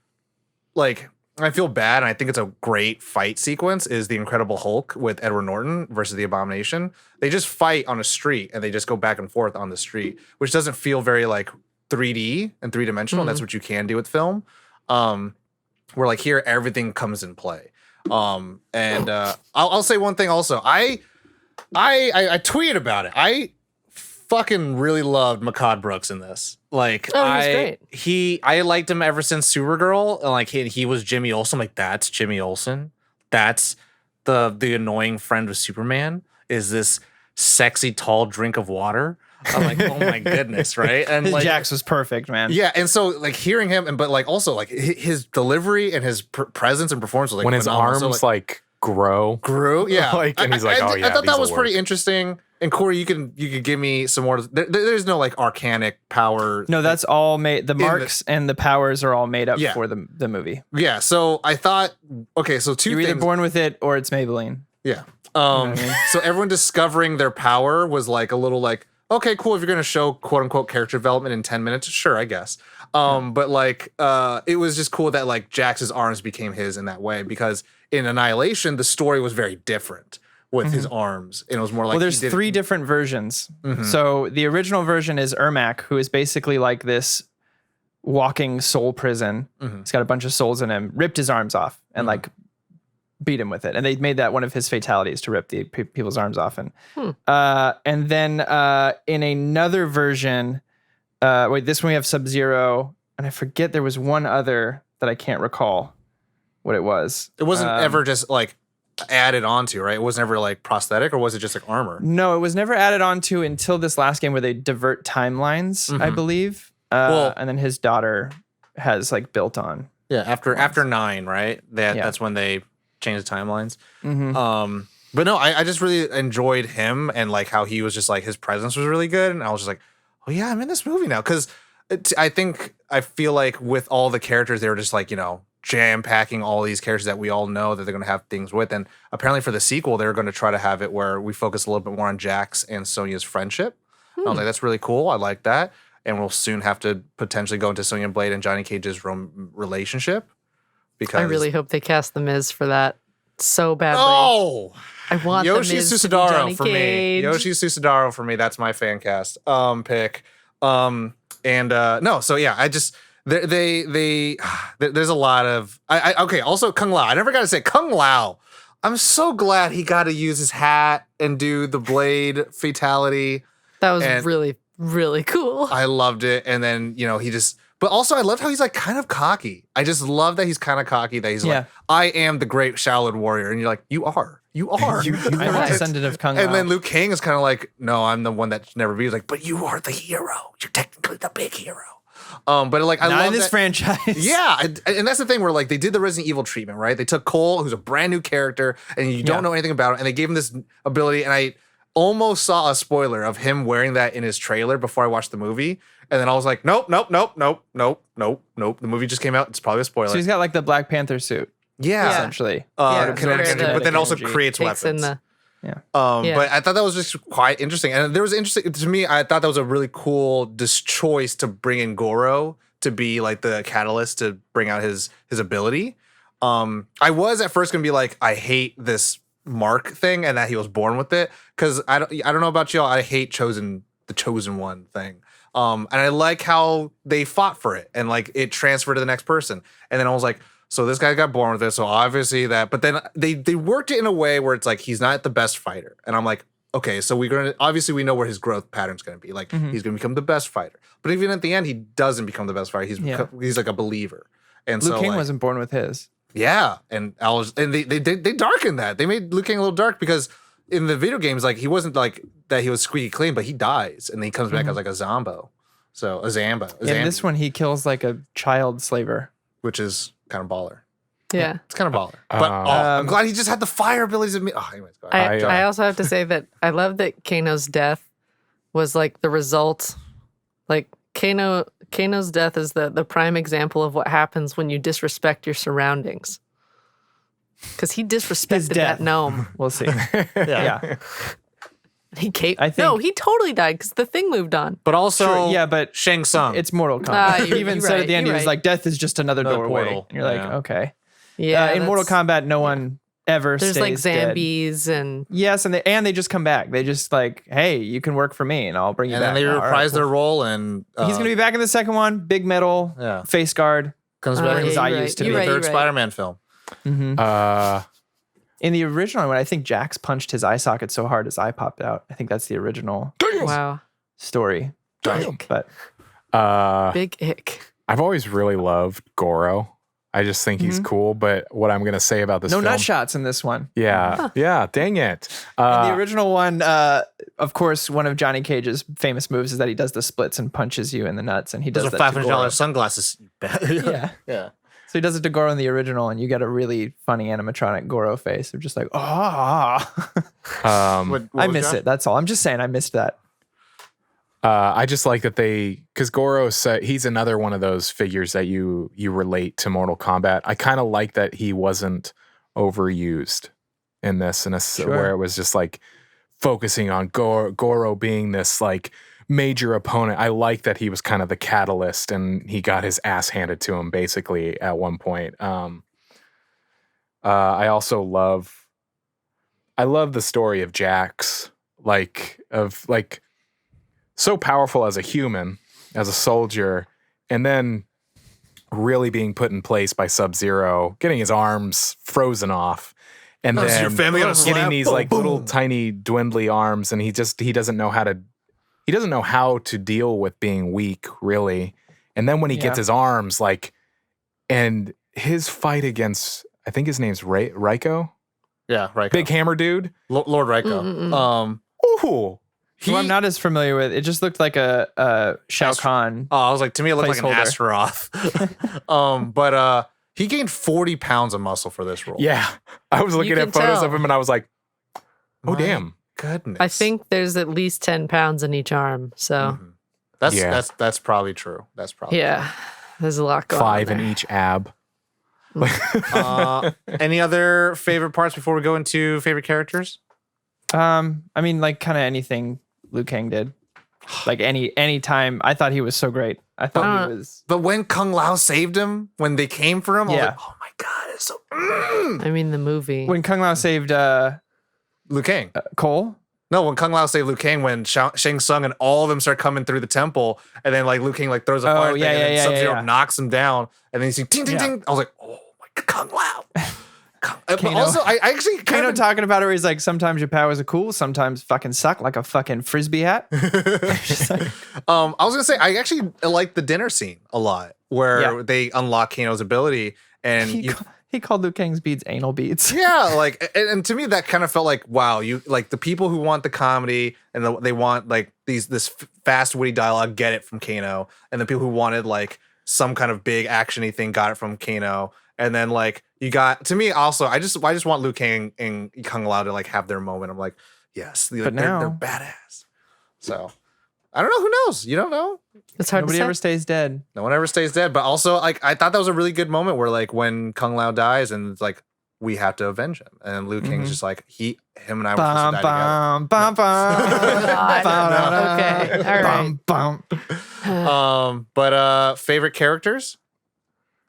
I feel bad, and I think it's a great fight sequence is the Incredible Hulk with Edward Norton versus the Abomination. They just fight on a street, and they just go back and forth on the street, which doesn't feel very like 3D and three-dimensional. That's what you can do with film. Where like here, everything comes in play. And I'll say one thing also. I tweeted about it. I fucking really loved Makad Brooks in this. Like, great. I liked him ever since Supergirl, and like he was Jimmy Olsen. I'm like, that's Jimmy Olsen. That's the annoying friend of Superman. Is this sexy tall drink of water? I'm like, oh my goodness, right? And like, Jax was perfect, man. yeah, and so like hearing him, but like also like his delivery and his presence and performance was like when his phenomenal. arms So, like grew, yeah, like, and he's like, oh yeah, I thought these that was will pretty work. interesting. And Corey, you could give me some more. There's no like arcanic power. No, that's all made. The marks and the powers are all made up for the movie. Yeah, so I thought, okay, so two You're things. either born with it or it's Maybelline. Yeah. what I mean? So everyone discovering their power was like a little like, okay, cool. If you're gonna show quote unquote character development in 10 minutes, sure, I guess. But like, it was just cool that like Jax's arms became his in that way, because in Annihilation, the story was very different with his arms. And it was more like, Well, there's three different versions. So the original version is Ermac, who is basically like this walking soul prison. He's got a bunch of souls in him, ripped his arms off and like beat him with it. And they made that one of his fatalities, to rip the people's arms off. And then in another version, this one we have Sub-Zero, and I forget there was one other that I can't recall what it was. It wasn't ever just like added onto, right? It wasn't ever like prosthetic, or was it just like armor? No, it was never added onto until this last game where they divert timelines, I believe. And then his daughter has like built on. Yeah, after 9, right? That's when they changed the timelines. But no, I just really enjoyed him, and like how he was just like, his presence was really good, and I was just like, oh yeah, I'm in this movie now. Because I feel like with all the characters, they were just like, you know, jam packing all these characters that we all know that they're going to have things with. And apparently for the sequel, they're going to try to have it where we focus a little bit more on Jax and Sonya's friendship. I was like, that's really cool. I like that. And we'll soon have to potentially go into Sonya Blade and Johnny Cage's relationship. Because I really hope they cast The Miz for that so badly. Oh, I want Yoshi The Miz to be Susadaro Johnny for Cage. me. Yoshi Susadaro for me. That's my fan cast pick. No, so yeah, I just there's a lot of okay. Also, Kung Lao. I never got to say Kung Lao. I'm so glad he got to use his hat and do the blade fatality. That was really, really cool. I loved it. And then, you know, but also I loved how he's like kind of cocky. I just love that he's kind of cocky, that he's like, I am the great Shaolin warrior. And you're like, you are. I'm a descendant of Kung Lao. And then Liu Kang is kind of like, no, I'm the one that never be. He's like, but you are the hero. You're technically the big hero. But like, I love in this that, franchise. Yeah, and that's the thing where like they did the Resident Evil treatment, right? They took Cole, who's a brand new character, and you don't know anything about it, and they gave him this ability. And I almost saw a spoiler of him wearing that in his trailer before I watched the movie, and then I was like, nope. The movie just came out. It's probably a spoiler. So he's got like the Black Panther suit. Yeah, essentially. But then also creates weapons. But I thought that was just quite interesting. And there was interesting to me. I thought that was a really cool choice to bring in Goro to be like the catalyst to bring out his ability. I was at first gonna be like, I hate this mark thing and that he was born with it, because I don't know about y'all. I hate the chosen one thing. And I like how they fought for it and like it transferred to the next person. And then I was like, so this guy got born with it, so obviously that. But then they worked it in a way where it's like he's not the best fighter, and I'm like, okay, so we know where his growth pattern's gonna be. Like he's gonna become the best fighter, but even at the end, he doesn't become the best fighter. He's like a believer. And Liu so Kang like, wasn't born with his. Yeah, and they darkened that. They made Liu Kang a little dark, because in the video games, like he wasn't like that. He was squeaky clean, but he dies and then he comes back as like a Zombo. So a Zamba. In this one, he kills like a child slaver, which is kind of baller. Yeah. It's kind of baller. But I'm glad he just had the fire abilities. Anyways, go ahead. I also have to say that I love that Kano's death was like the result. Like Kano's death is the prime example of what happens when you disrespect your surroundings. Because he disrespected that gnome. We'll see. Yeah. He came. I think- No, he totally died because the thing moved on. But also, Sure, yeah, but Shang Tsung. it's Mortal Kombat. He even you're said right, at the end, he you're was right. like, "Death is just another Another doorway." portal. And you're like, Yeah. okay. Yeah, In Mortal that's- Kombat, no one ever There's stays like dead. zombies and Yes, and they just come back. They just like, hey, you can work for me, and I'll bring you and back. then they All right, reprise cool. their role, and He's gonna be back in the second one. Big metal, Yeah. face guard. comes Oh, back yeah, in as I you're used to right, be. you're the right, third you're right. Spider-Man film. In the original one, I think Jax punched his eye socket so hard his eye popped out. I think that's the original wow, story. Damn. But big ick. I've always really loved Goro. I just think he's cool. But what I'm gonna say about this no film, nut shots in this one. yeah, yeah, dang it. In the original one, of course, one of Johnny Cage's famous moves is that he does the splits and punches you in the nuts, and he does Those are that to Goro. $500 sunglasses. Yeah. Yeah. So he does it to Goro in the original, and you get a really funny animatronic Goro face of just like, ah. What I was miss Josh? it. That's all. I'm just saying I missed that. I just like that because Goro said he's another one of those figures that you relate to Mortal Kombat. I kind of like that he wasn't overused in this, where it was just like focusing on Goro being this like major opponent. I like that he was kind of the catalyst, and he got his ass handed to him basically at one point. I also love the story of Jax, so powerful as a human, as a soldier, and then really being put in place by Sub-Zero, getting his arms frozen off, and So then your family got a getting slap? these Boom, like little boom. tiny dwindly arms, and he doesn't know how to deal with being weak, really. And then when he gets his arms, and his fight against, I think his name's Raiko, Yeah, right. big hammer dude. Lord Raiko. Ooh. Who I'm not as familiar with. It just looked like a Shao Kahn. I was like, to me, it looked like an Placeholder. Astaroth. But he gained 40 pounds of muscle for this role. Yeah. I was looking You at can photos tell. of him, and I was like, oh, My damn. Goodness. I think there's at least 10 pounds in each arm. So That's probably true. That's probably yeah, there's a lot going 5 on in there. each ab. true. Any other favorite parts before we go into favorite characters? I mean, like kind of anything Liu Kang did. Like any time, I thought he was so great. I thought he was. But when Kung Lao saved him, when they came for him, I was Yeah. like, oh my God, it's so. I mean, the movie. When Kung Lao saved Liu Kang. Cole. No, when Kung Lao saved Liu Kang, when Shang Tsung and all of them start coming through the temple, and then like Liu Kang like throws a fire thing, and then Sub-Zero knocks him down, and then you see ting ting ting. I was like, oh my God, Kung Lao. But Kano. also, I actually kind Kano of talking about it where he's like, sometimes your powers are cool, sometimes fucking suck like a fucking frisbee hat. Just like, I was gonna say I actually like the dinner scene a lot, where they unlock Kano's ability, and he called Liu Kang's beads anal beads. yeah, like, and to me that kind of felt like, wow, you like the people who want the comedy and they want like this fast witty dialogue get it from Kano, and the people who wanted like some kind of big actiony thing got it from Kano, and then like you got, to me also, I just want Liu Kang and Kung Lao to like have their moment. I'm like, yes, like, But they're now- badass. So I don't know, who knows? You don't know. It's hard Nobody to ever say. stays dead. No one ever stays dead. But also, like, I thought that was a really good moment where, like, when Kung Lao dies and it's like, we have to avenge him. And Liu Kang's just like, him and I were supposed to die Bum, bum, bum, bum. Okay, all right. Bum, bum. But favorite characters?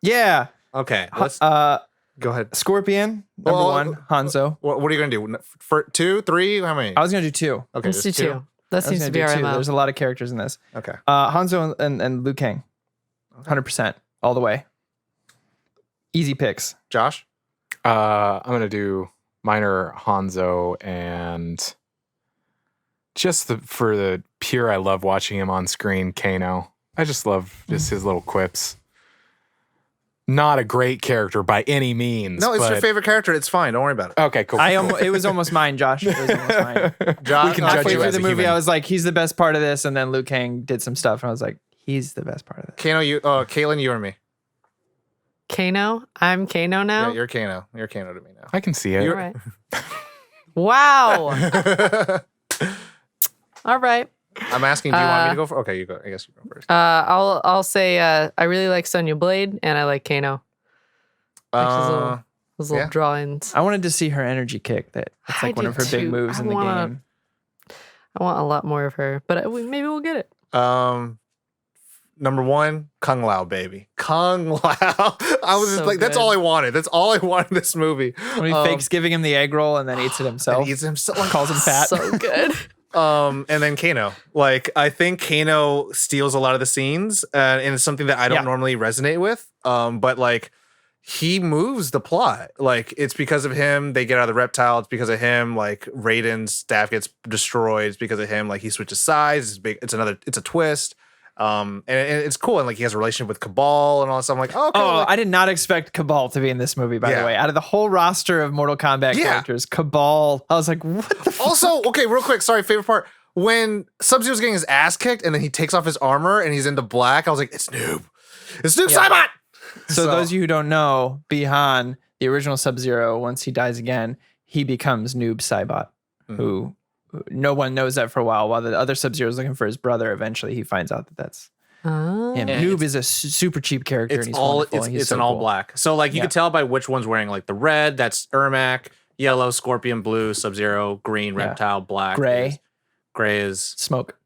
Yeah. Okay, let's go ahead. Scorpion, number Well, one, Hanzo. What are you gonna do? For 2, 3? How many? I was going to do two. Okay, Let's do just 2. That I was seems gonna to be do our two. MO. There's a lot of characters in this. Okay. Hanzo and Liu Kang. 100%. All the way. Easy picks. Josh? I'm gonna do minor Hanzo, and just for the pure, I love watching him on screen. Kano, I just love just his little quips. Not a great character by any means. No, it's your but- favorite character. It's fine. Don't worry about it. Okay, cool. It was almost mine, Josh. It was almost mine. Josh, We can no, judge Halfway you through as the a movie, human. I was like, he's the best part of this. And then Liu Kang did some stuff. And I was like, he's the best part of this. Kano, Kaylin, you or me? Kano? I'm Kano now? Yeah, you're Kano. You're Kano to me now. I can see it. All right. Wow. All right. I'm asking, do you want me to go for? Okay, you go. I guess you go first. I'll say I really like Sonya Blade and I like Kano. Those little yeah. drawings. I wanted to see her energy kick. That's I like one do of her too. big moves I in the wanna- game. I want a lot more of her, but maybe we'll get it. Number 1, Kung Lao, baby. Kung Lao. I was just So like, that's good. all I wanted. That's all I wanted in this movie. When he fakes giving him the egg roll and then eats it himself. And eats himself. Like, calls him fat. So good. and then Kano. Like, I think Kano steals a lot of the scenes, and it's something that I don't normally resonate with. But like, he moves the plot. Like, it's because of him they get out of the reptile. It's because of him, like, Raiden's staff gets destroyed. It's because of him, like, he switches sides. It's big. It's a twist. And it's cool. And like, he has a relationship with Cabal and all that stuff. I'm like, oh, okay, I did not expect Cabal to be in this movie, by the way. Out of the whole roster of Mortal Kombat characters, Cabal, I was like, what the fuck? Also, okay, real quick, sorry, favorite part. When Sub-Zero's getting his ass kicked and then he takes off his armor and he's into black, I was like, it's Noob. It's Noob Saibot! So those of you who don't know, Bihan, the original Sub-Zero, once he dies again, he becomes Noob Saibot, who no one knows that for a while the other Sub-Zero is looking for his brother. Eventually, he finds out that that's him. Noob is a super cheap character. It's and he's all wonderful, and he's it's so an all cool. black. So like, you could tell by which one's wearing, like, the red, that's Ermac, yellow, Scorpion, blue, Sub-Zero, green, Reptile, black. Gray is Smoke.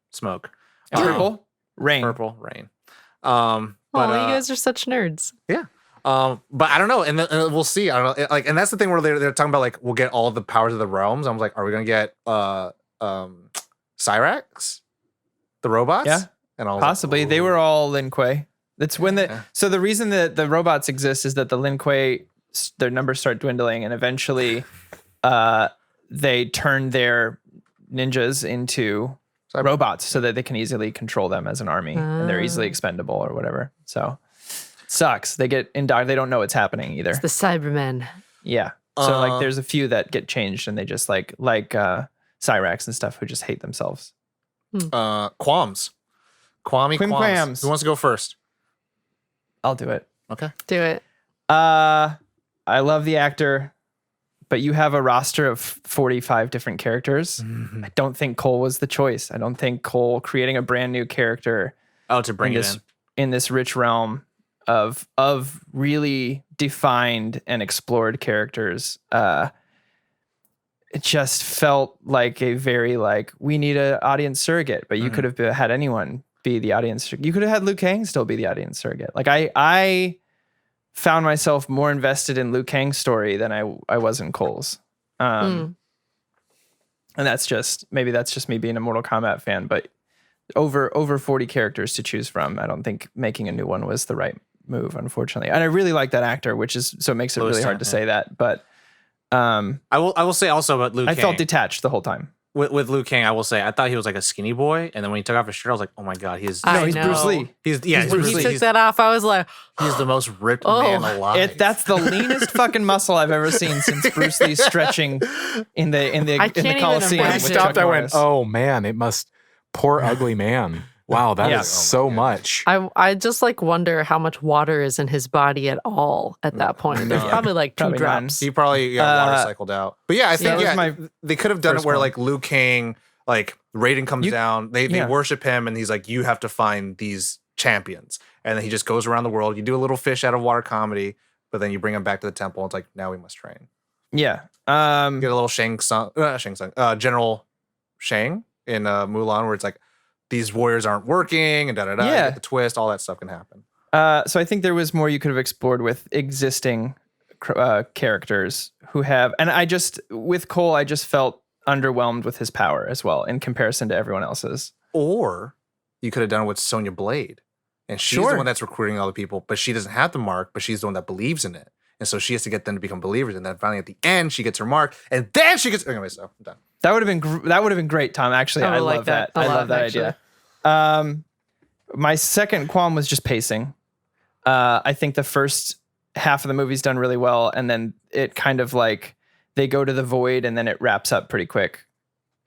Purple, Rain. rain. But you guys are such nerds. Yeah. But I don't know, and then we'll see. I don't know, like, and that's the thing where they're talking about, like, we'll get all the powers of the realms. I was like, are we gonna get Cyrax, the robots? Yeah, and I was possibly. like, They ooh. were all Lin Kuei. That's when so the reason that the robots exist is that the Lin Kuei, their numbers start dwindling, and eventually, they turn their ninjas into robots so that they can easily control them as an army, and they're easily expendable or whatever. So. Sucks. They get indoctrinated. They don't know what's happening either. It's the Cybermen. Yeah. So like, there's a few that get changed, and they just like Cyrax and stuff, who just hate themselves. Qualms. Quams. Who wants to go first? I'll do it. Okay. Do it. I love the actor, but you have a roster of 45 different characters. I don't think Cole was the choice. I don't think Cole creating a brand new character To bring it in this rich realm of really defined and explored characters. It just felt like a very, like, we need an audience surrogate, but you could have had anyone be the audience. You could have had Liu Kang still be the audience surrogate. Like, I found myself more invested in Liu Kang's story than I was in Cole's. And that's just me being a Mortal Kombat fan, but over 40 characters to choose from, I don't think making a new one was the right move, unfortunately. And I really like that actor, so it makes it really hard to say that. But I will say also about Liu Kang. I felt detached the whole time. With Liu Kang, I will say, I thought he was like a skinny boy, and then when he took off his shirt, I was like, oh my god, he's Bruce Lee. He's When Bruce he Lee. took that off, I was like, He's the most ripped man alive. That's the leanest fucking muscle I've ever seen since Bruce Lee stretching in the can't even Coliseum. imagine. with I stopped. Chuck I went, Norris. oh man, it must. Poor ugly man. Wow, that is so much. I just like wonder how much water is in his body at all at that point. There's probably like two Probably none. drops. He probably got water cycled out. But yeah, I think that was they could have done it first where one. like Liu Kang, like Raiden comes down, they worship him, and he's like, you have to find these champions, and then he just goes around the world. You do a little fish out of water comedy, but then you bring him back to the temple. And it's like, now we must train. Yeah. Get a little General Shang in Mulan, where it's like, these warriors aren't working, and da-da-da, Yeah. get the twist, all that stuff can happen. So I think there was more you could have explored with existing characters who have, and with Cole, I just felt underwhelmed with his power as well in comparison to everyone else's. Or you could have done it with Sonya Blade, and she's the one that's recruiting all the people, but she doesn't have the mark, but she's the one that believes in it. And so she has to get them to become believers, and then finally at the end, she gets her mark, and then she gets, anyway, so I'm done. That would have been great, Tom. Actually, I love that. I love that idea. My second qualm was just pacing. I think the first half of the movie's done really well, and then it kind of like they go to the void, and then it wraps up pretty quick.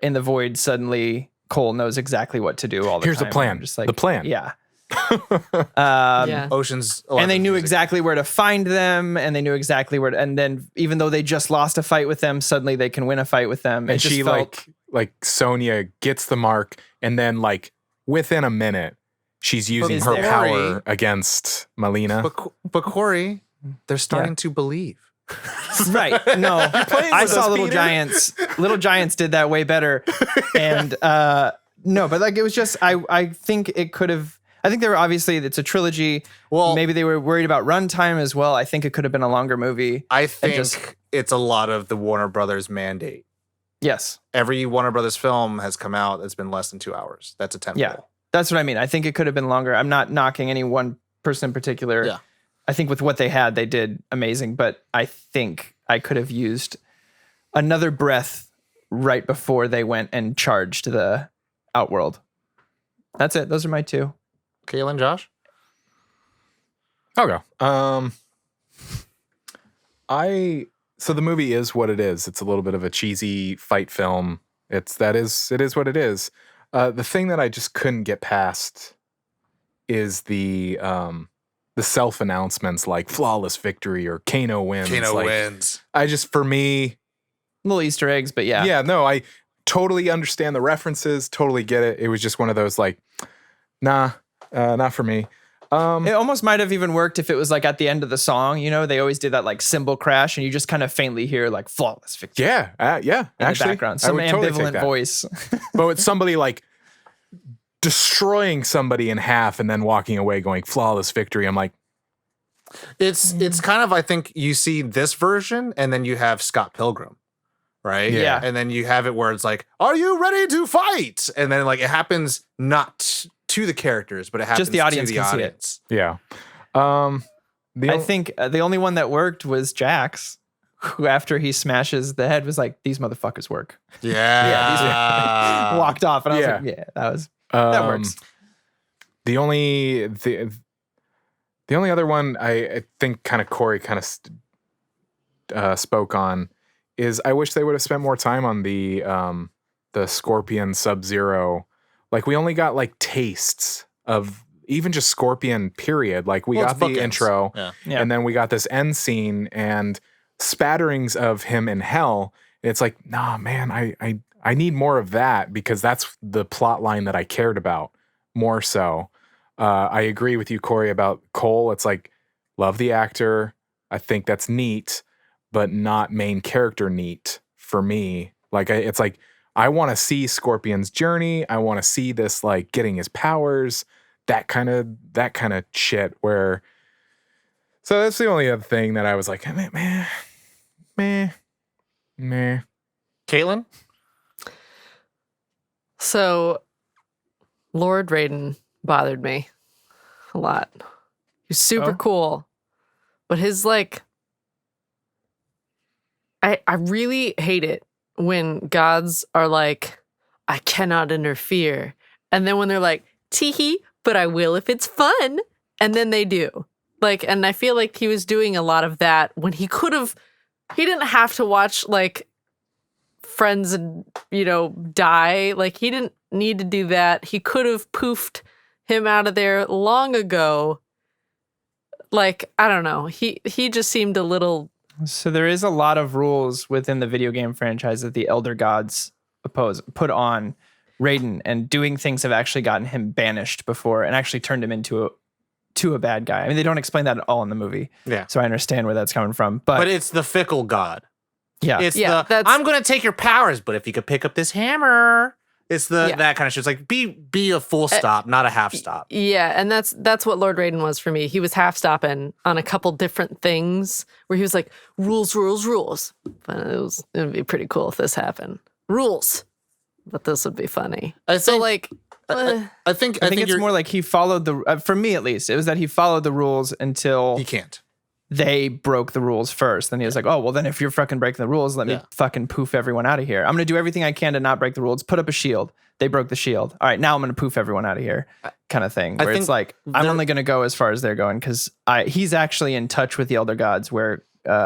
In the void, suddenly Cole knows exactly what to do all the Here's time. the plan. Just like The plan. yeah. Ocean's 11 And they knew music. exactly where to find them, and they knew exactly where to, and then even though they just lost a fight with them, suddenly they can win a fight with them. And she like Sonya gets the mark, and then like within a minute, she's using her power against Melina. But Corey, they're starting to believe. Right. No, I with saw us, Little Peter. Giants. Little Giants did that way better. And no, but like it was just I think it could have. I think they were obviously it's a trilogy. Well- maybe they were worried about runtime as well. I think it could have been a longer movie. I think just- it's a lot of the Warner Brothers mandate. Yes. Every Warner Brothers film has come out that's been less than 2 hours. That's a tentpole. Yeah. That's what I mean. I think it could have been longer. I'm not knocking any one person in particular. Yeah. I think with what they had, they did amazing. But I think I could have used another breath right before they went and charged the Outworld. That's it. Those are my two. Kaylin, Josh? I'll go. So the movie is what it is. It's a little bit of a cheesy fight film. It is what it is. The thing that I just couldn't get past is the self-announcements like flawless victory or Kano wins. Kano Like, wins. for me, Little Easter eggs, but yeah. yeah, no, I totally understand the references, totally get it. It was just one of those like, nah, not for me. It almost might have even worked if it was like at the end of the song. You know, they always did that like cymbal crash, and you just kind of faintly hear like flawless victory Yeah, yeah. in Actually, the background. I Some would totally take ambivalent that. voice. But it's somebody like destroying somebody in half and then walking away going flawless victory. I'm like, It's kind of, I think you see this version and then you have Scott Pilgrim, right? Yeah. And then you have it where it's like, are you ready to fight? And then like it happens not to the characters, but it happens the audience to the can see it. audience. yeah. I think the only one that worked was Jax, who after he smashes the head was like, "These motherfuckers work." Yeah. Walked off, and I was yeah. like, "Yeah, that works." The only other one I think kind of Corey kind of spoke on is I wish they would have spent more time on the Scorpion Sub-Zero. Like we only got like tastes of even just Scorpion period. Like we Well, got it's the bookends. intro Yeah. Yeah. and then we got this end scene and spatterings of him in hell. It's like, nah, man, I need more of that because that's the plot line that I cared about more so. I agree with you, Corey, about Cole. It's like, love the actor. I think that's neat, but not main character neat for me. Like, it's like, I want to see Scorpion's journey. I want to see this, like, getting his powers, that kind of shit where, so that's the only other thing that I was like, meh. Caitlin? So, Lord Raiden bothered me a lot. He's super Oh. cool, but his like, I really hate it when gods are like, I cannot interfere, and then when they're like, teehee, but I will if it's fun, and then they do. Like, and I feel like he was doing a lot of that when he didn't have to watch like friends and die. Like he didn't need to do that. He could have poofed him out of there long ago. Like, I don't know. He just seemed a little. So there is a lot of rules within the video game franchise that the Elder Gods put on Raiden, and doing things have actually gotten him banished before and actually turned him into a bad guy. I mean, they don't explain that at all in the movie. Yeah. So I understand where that's coming from. But it's the fickle god. Yeah. It's that's- I'm gonna take your powers, but if you could pick up this hammer. It's Yeah. that kind of shit. It's like be a full stop, not a half stop. Yeah, and that's what Lord Raiden was for me. He was half stopping on a couple different things where he was like, rules. But it would be pretty cool if this happened. Rules. But this would be funny. I So think- like, I think I think it's you're- more like he followed the, for me at least, it was that he followed the rules until he can't. they broke the rules first. Then he was like, oh, well, then if you're fucking breaking the rules, let me Yeah. fucking poof everyone out of here. I'm going to do everything I can to not break the rules. Put up a shield. They broke the shield. All right, now I'm going to poof everyone out of here kind of thing. I Where it's think like, I'm there- only going to go as far as they're going because he's actually in touch with the Elder Gods where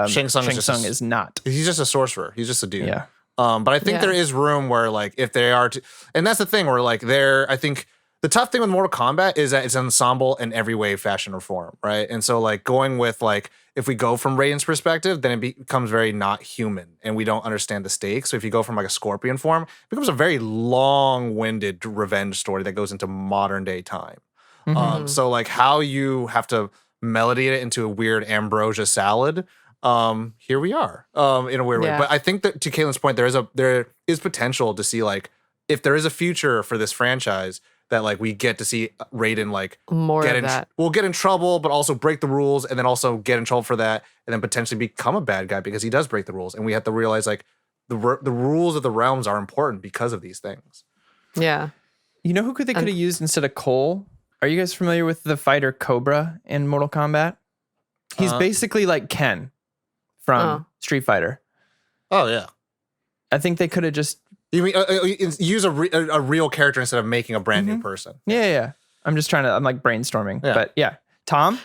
Shang Tsung is not. He's just a sorcerer. He's just a dude. Yeah. But I think Yeah. there is room where like if they are to, and that's the thing where like I think the tough thing with Mortal Kombat is that it's an ensemble in every way, fashion, or form, right? And so like going with like if we go from Raiden's perspective, then it becomes very not human, and we don't understand the stakes. So if you go from like a Scorpion form, it becomes a very long-winded revenge story that goes into modern day time. Mm-hmm. So like how you have to melody it into a weird ambrosia salad here we are, in a weird way. Yeah. But I think that to Caitlin's point, there is potential to see like if there is a future for this franchise that like we get to see Raiden like More get of that. get in trouble, but also break the rules, and then also get in trouble for that, and then potentially become a bad guy because he does break the rules, and we have to realize like the rules of the realms are important because of these things. Yeah. You know who they could have used instead of Cole? Are you guys familiar with the fighter Cobra in Mortal Kombat? He's basically like Ken from Street Fighter. Oh yeah. I think they could have just... You mean use a real character instead of making a brand new person? Yeah. I'm just trying to... I'm like brainstorming. Yeah. But yeah. Tom?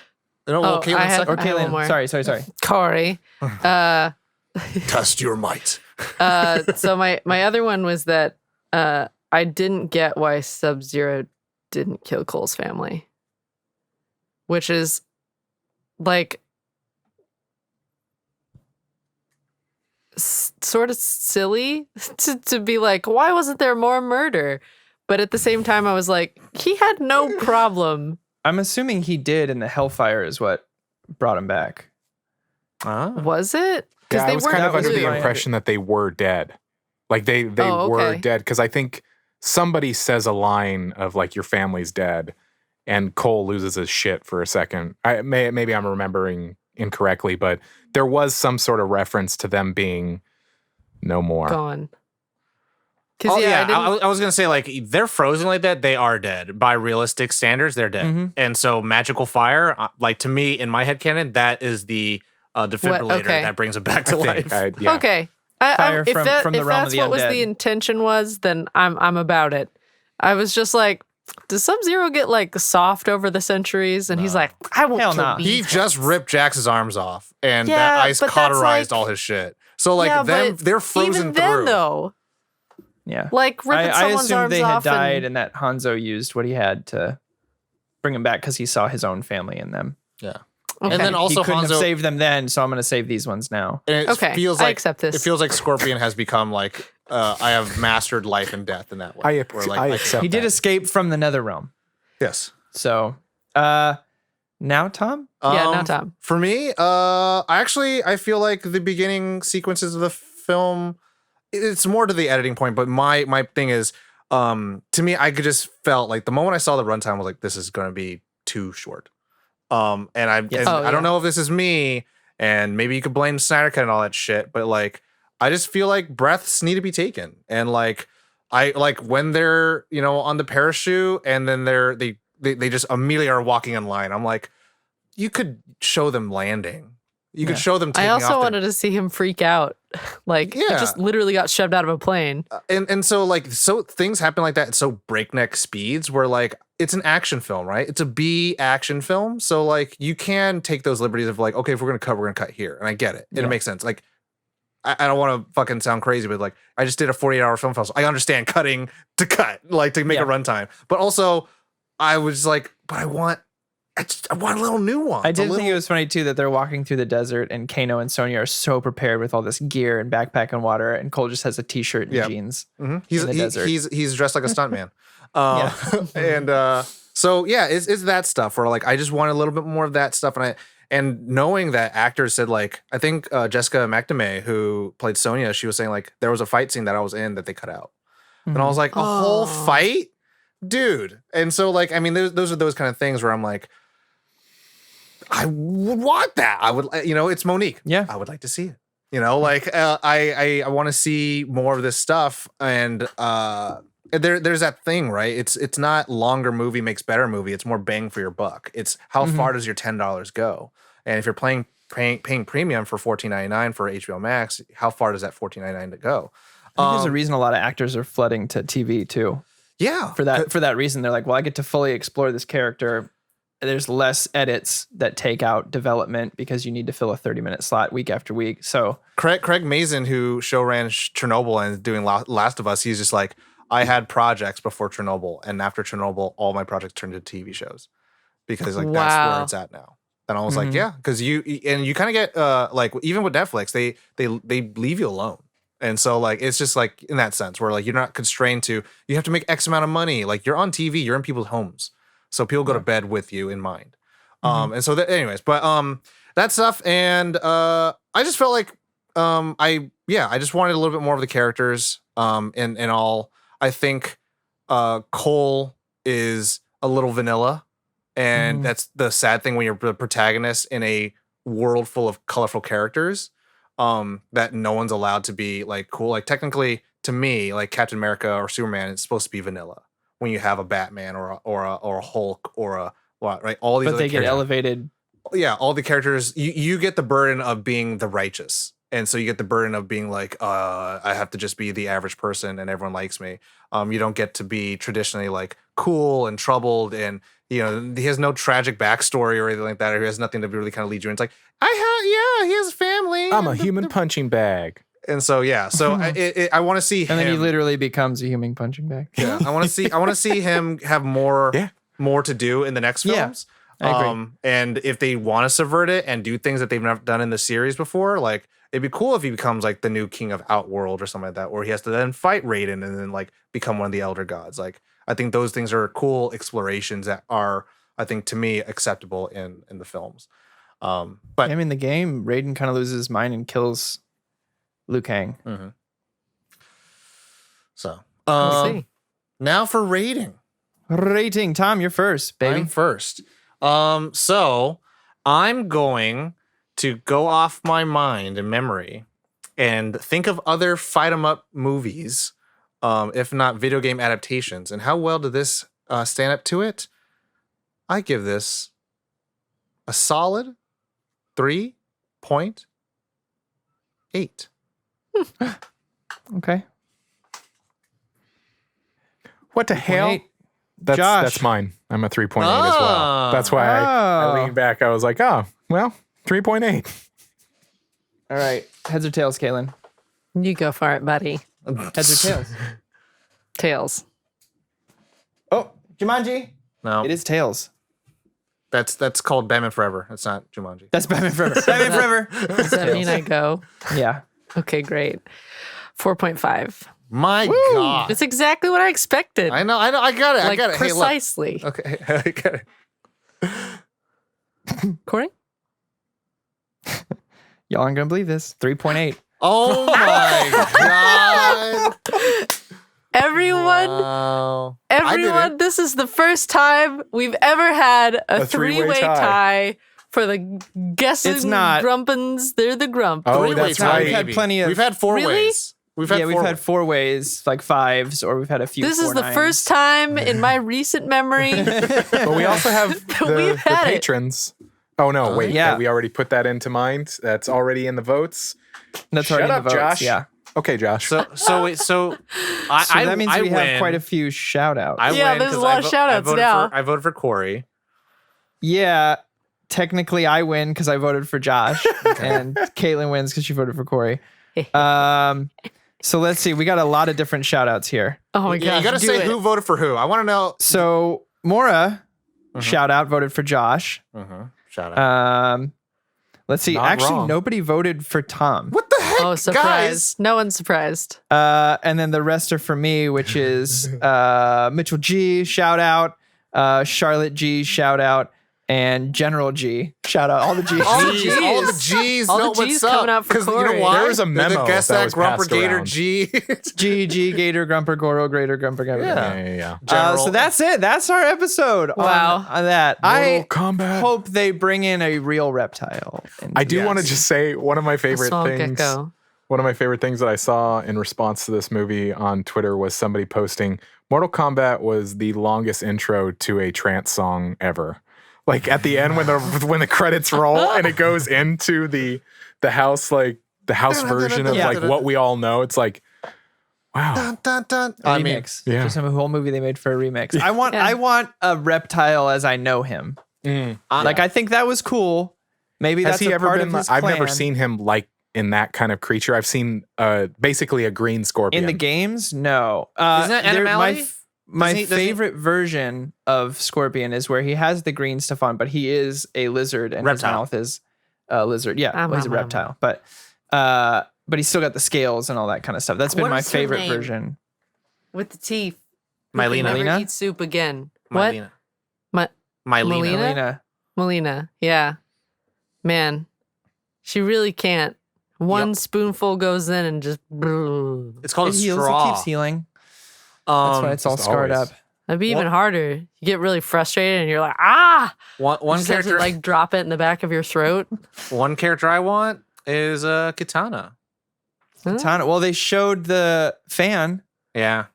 No, well, Caitlin I had second. Or one Caitlin? more. Sorry. Corey. Test your might. So my other one was that I didn't get why Sub-Zero didn't kill Cole's family, which is like sort of silly to be like, why wasn't there more murder? But at the same time, I was like, he had no problem. I'm assuming he did, and the Hellfire is what brought him back. Was it? Yeah, I was kind of under the blue. impression that they were dead. Like they Oh, were okay. dead because I think somebody says a line of like your family's dead, and Cole loses his shit for a second. Maybe I'm remembering incorrectly, but there was some sort of reference to them being no more. Gone. Oh I yeah, didn't- I was gonna say like they're frozen like that. They are dead by realistic standards. They're dead, Mhm. and so magical fire, like to me in my headcanon, that is the defibrillator Okay. that brings it back to I life. think, yeah. Okay. Fire if from the if realm of that's the what was undead. the intention was, then I'm about it. I was just like, does Sub-Zero get like soft over the centuries? And he's like, I won't Hell kill nah. these He just ripped Jax's arms off, and Yeah, that ice but that's cauterized like- all his shit. So like Yeah, them, but they're frozen even then, through. though, Yeah. like ripping I someone's assumed arms they had off died and that Hanzo used what he had to bring him back because he saw his own family in them. Yeah, Okay. and then also he couldn't have Hanzo. saved them then, so I'm going to save these ones now. And it Okay, feels I like accept this. It feels like Scorpion has become like I have mastered life and death in that way. I accept He did that. escape from the Nether Realm. Yes. So, now Tom? Yeah, now Tom. For me, I feel like the beginning sequences of the film, it's more to the editing point, but my thing is, to me, I could just felt like the moment I saw the runtime, I was like, this is going to be too short. And I don't know if this is me, and maybe you could blame Snyder Cut and all that shit, but like, I just feel like breaths need to be taken, and like, I like when they're on the parachute, and then they just immediately are walking in line. I'm like, you could show them landing. You could show them taking I also off. wanted to see him freak out. Like, he Yeah. just literally got shoved out of a plane. And so like things happen like that at so breakneck speeds where like it's an action film, right? It's a B action film. So like you can take those liberties of like, okay, if we're gonna cut here. And I get it. And it makes sense. Like I don't want to fucking sound crazy, but like I just did a 48-hour film festival. I understand cutting to cut, like to make a runtime. But also I was like, but I want a little nuance. I did think it was funny too that they're walking through the desert and Kano and Sonya are so prepared with all this gear and backpack and water, and Cole just has a t-shirt and jeans. Mhm. in the desert. He's dressed like a stuntman. And so yeah, it's that stuff where like I just want a little bit more of that stuff, and knowing that actors said like I think Jessica McNamee who played Sonya, she was saying like there was a fight scene that I was in that they cut out, and I was like a whole fight, dude. And so like I mean those are those kind of things where I'm like, I would want that. I would, it's Monique. Yeah. I would like to see it. Like I want to see more of this stuff. And there's that thing, right? It's not longer movie makes better movie. It's more bang for your buck. It's how far does your $10 go? And if you're paying premium for $14.99 for HBO Max, how far does that $14.99 to go? I think there's a reason a lot of actors are flooding to TV too. Yeah. For that reason, they're like, well, I get to fully explore this character. There's less edits that take out development because you need to fill a 30-minute slot week after week. So Craig Mazin, who show ran Chernobyl and doing Last of Us, he's just like, I had projects before Chernobyl, and after Chernobyl, all my projects turned into TV shows because like that's where it's at now. And I was like, yeah, because you kind of get like even with Netflix, they leave you alone. And so like it's just like in that sense where like you're not constrained to you have to make X amount of money. Like you're on TV, you're in people's homes. So people go to bed with you in mind. And so anyways, but that stuff. And I just felt like I just wanted a little bit more of the characters. And all, I think Cole is a little vanilla, and that's the sad thing when you're the protagonist in a world full of colorful characters. That no one's allowed to be like cool. Like technically, to me, like Captain America or Superman is supposed to be vanilla. When you have a Batman or a Hulk or a what, right? All these, but they get elevated. Yeah, all the characters. You get the burden of being the righteous. And so you get the burden of being like, I have to just be the average person and everyone likes me. You don't get to be traditionally like cool and troubled, and he has no tragic backstory or anything like that, or he has nothing to really kind of lead you in. It's like, he has family. I'm a human punching bag. And so I want to see him. And then he literally becomes a human punching bag. Yeah, I want to see him have more to do in the next films. I agree. And if they want to subvert it and do things that they've never done in the series before, like it'd be cool if he becomes like the new king of Outworld or something like that, or he has to then fight Raiden and then like become one of the elder gods. Like I think those things are cool explorations that are, I think, to me, acceptable in the films. But I mean, the game, Raiden kind of loses his mind and kills Liu Kang. Mm-hmm. So We'll see. now for rating. Rating, Tom, you're first, baby. I'm first. So I'm going to go off my mind and memory and think of other fight 'em up movies, if not video game adaptations, and how well did this stand up to it? I give this a solid 3.8. Okay. What the hell? 3.8. That's Josh. that's mine. I'm a 3.8 as well. That's why I leaned back. I was like, 3.8. All right. Heads or tails, Kaylin? You go for it, buddy. Heads or tails? Tails. Oh, Jumanji. No, It is tails. that's called Batman Forever. It's not Jumanji. That's Batman Forever. Batman Forever. Does that mean I go? Yeah. Okay, great. 4.5. My God, It's exactly what I expected. I know. I got it. Like I got it. precisely. Hey, look. Okay, I got it. Corey? Y'all aren't going to believe this. 3.8. Oh my God. Everyone, Wow. I did everyone, it. this is the first time we've ever had a three-way three-way tie. tie for the guessing It's not. Grumpins. They're the grump. Oh, Three-way that's tie, right. We've had baby. plenty of- We've had four Really? ways. We've had We've had 4 ways, like 5s, or we've had a few. This is 4 the nines. first time in my recent memory. But we also have We've the had it. patrons. Oh no, wait. yeah. We already put that into mind. That's already in the votes. That's Shut already in up, the votes. Josh. Yeah. Okay, Josh. So I That means I we win. have quite a few shout outs. I Yeah, win there's a 'cause lot I of vo- shout-outs I voted now. I voted for Corey. Yeah. Technically, I win because I voted for Josh, and Caitlin wins because she voted for Corey. So let's see. We got a lot of different shout outs here. Oh my Yeah, gosh. you got to do say it. who voted for who. I want to know. So Mora, shout out, voted for Josh. Shout out. Let's see. Not Actually, wrong. nobody voted for Tom. What the heck, Oh, surprise. guys? No one's surprised. And then the rest are for me, which is Mitchell G, shout out, Charlotte G, shout out, and General G, shout out. All the G's. All the G's, G's. all the G's. All the know what's G's up. coming out for 'Cause you know Corey. why? There was a memo Guess that that was Grumper passed Gator around. G. G, Gator, Grumper, Goro, Greater, Grumper, Grumper. Yeah. Yeah. So that's it. That's our episode. Wow. On that. I Kombat. hope they bring in a real reptile. I do want to just say one of my A favorite small things. gecko. One of my favorite things that I saw in response to this movie on Twitter was somebody posting Mortal Kombat was the longest intro to a trance song ever. Like at the end when the credits roll and it goes into the house, like the house version of like what we all know. It's like, wow. Dun, dun, dun. a I mean, remix. yeah. Just a whole movie they made for a remix. I want Yeah. I want a reptile as I know him. Like I think that was cool. Maybe Has that's he a ever part been? of his I've never plan. seen him like in that kind of creature. I've seen basically a green scorpion. In the games, no. Isn't that Animality? My Doesn't he- favorite version of Scorpion is where he has the green stuff on, but he is a lizard and Reptile. his mouth is a lizard. Yeah, well, he's a reptile, but he's still got the scales and all that kind of stuff. That's been What my is her favorite name? version. With the teeth. Mylena. Who can never Mylena? eat soup again. What? Mylena. Ma- Mylena. Melina? Melina. Melina. Yeah. Man. She really can't One spoonful goes in and just. It's called It a heals. straw. It keeps healing. That's why it's all just scarred always. up. That'd be even harder. You get really frustrated and you're like, ah! One You just have character, to like drop it in the back of your throat. one character I want is Katana. Katana. Well, they showed the fan Yeah,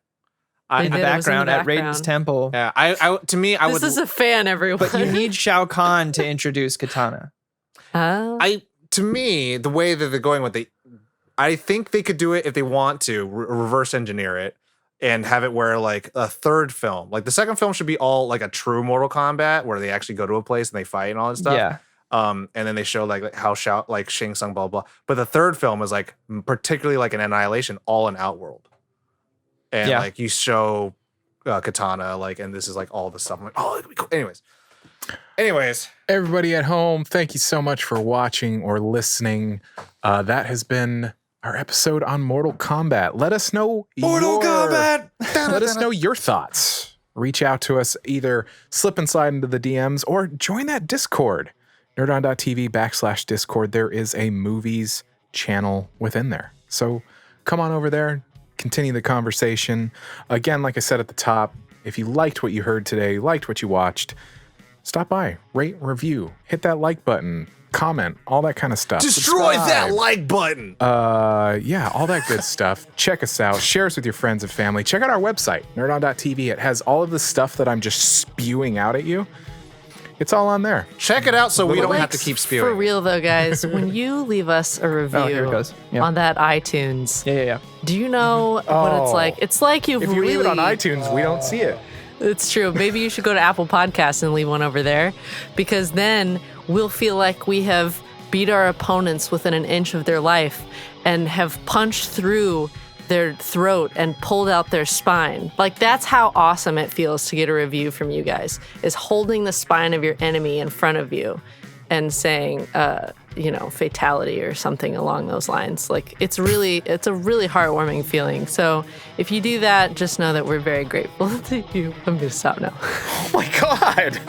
They in the did, it was in the background at Raiden's background. temple. yeah. I to me, I This would. is a fan, everyone. But you need Shao Kahn to introduce Katana. To me, the way that they're going with I think they could do it if they want to reverse engineer it and have it where like a third film, like the second film should be all like a true Mortal Kombat where they actually go to a place and they fight and all that stuff. Yeah. And then they show like how like Shang Tsung blah blah. But the third film is like particularly like an Annihilation, all in Outworld, and Yeah. like you show Katana like, and this is like all the stuff. I'm like, oh, that could be cool. Anyways. Everybody at home, thank you so much for watching or listening. That has been our episode on Mortal Kombat. Let us know Let us know your thoughts. Reach out to us, either slip inside into the DMs or join that Discord. nerdon.tv/Discord. There is a movies channel within there. So come on over there, continue the conversation. Again, like I said at the top, if you liked what you heard today, liked what you watched, stop by, rate, review, hit that like button, comment, all that kind of stuff. Destroy that Subscribe. like button. Yeah, all that good stuff. Check us out. Share us with your friends and family. Check out our website, nerdon.tv. It has all of the stuff that I'm just spewing out at you. It's all on there. Check it out so we don't Like, have to keep spewing. For real though, guys, when you leave us a review here it goes. Yeah. on that iTunes, Yeah. do you know what it's Oh. like? It's like you've If you really. leave it on iTunes, we don't see it. It's true. Maybe you should go to Apple Podcasts and leave one over there, because then we'll feel like we have beat our opponents within an inch of their life and have punched through their throat and pulled out their spine. Like, that's how awesome it feels to get a review from you guys, is holding the spine of your enemy in front of you and saying, fatality or something along those lines. Like, it's a really heartwarming feeling. So if you do that, just know that we're very grateful to you. I'm going to stop now. Oh my God.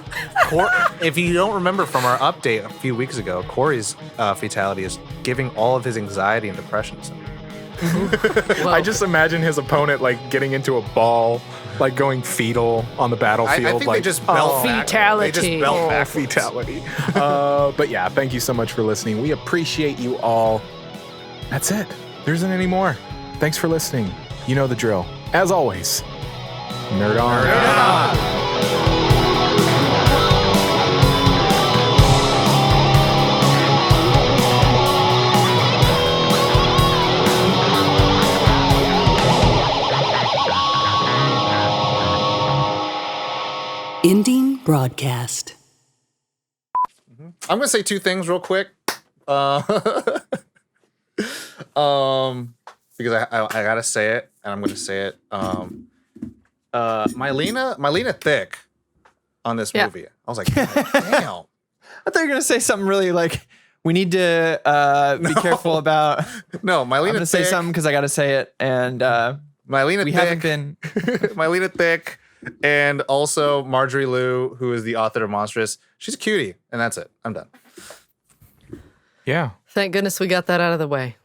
If you don't remember from our update a few weeks ago, Corey's fatality is giving all of his anxiety and depression to him. I just imagine his opponent like getting into a ball, like going fetal on the battlefield. I think like, they just belt fatality. They just belt Oh, backwards. fatality. But yeah, thank you so much for listening. We appreciate you all. That's it. There isn't any more. Thanks for listening. You know the drill. As always, nerd on. Nerd on. Ending broadcast. I'm gonna say two things real quick. Because I gotta say it, and I'm gonna say it. Mylena Thick on this Yeah. movie. I was like, damn. I thought you were gonna say something really like, we need to be careful about. No, I'm Mylena gonna say Thick. something because I gotta say it, and Mylena we Thick. haven't been. Mylena Thick, and also Marjorie Liu, who is the author of Monstrous. She's a cutie, and that's it. I'm done. Yeah. Thank goodness we got that out of the way.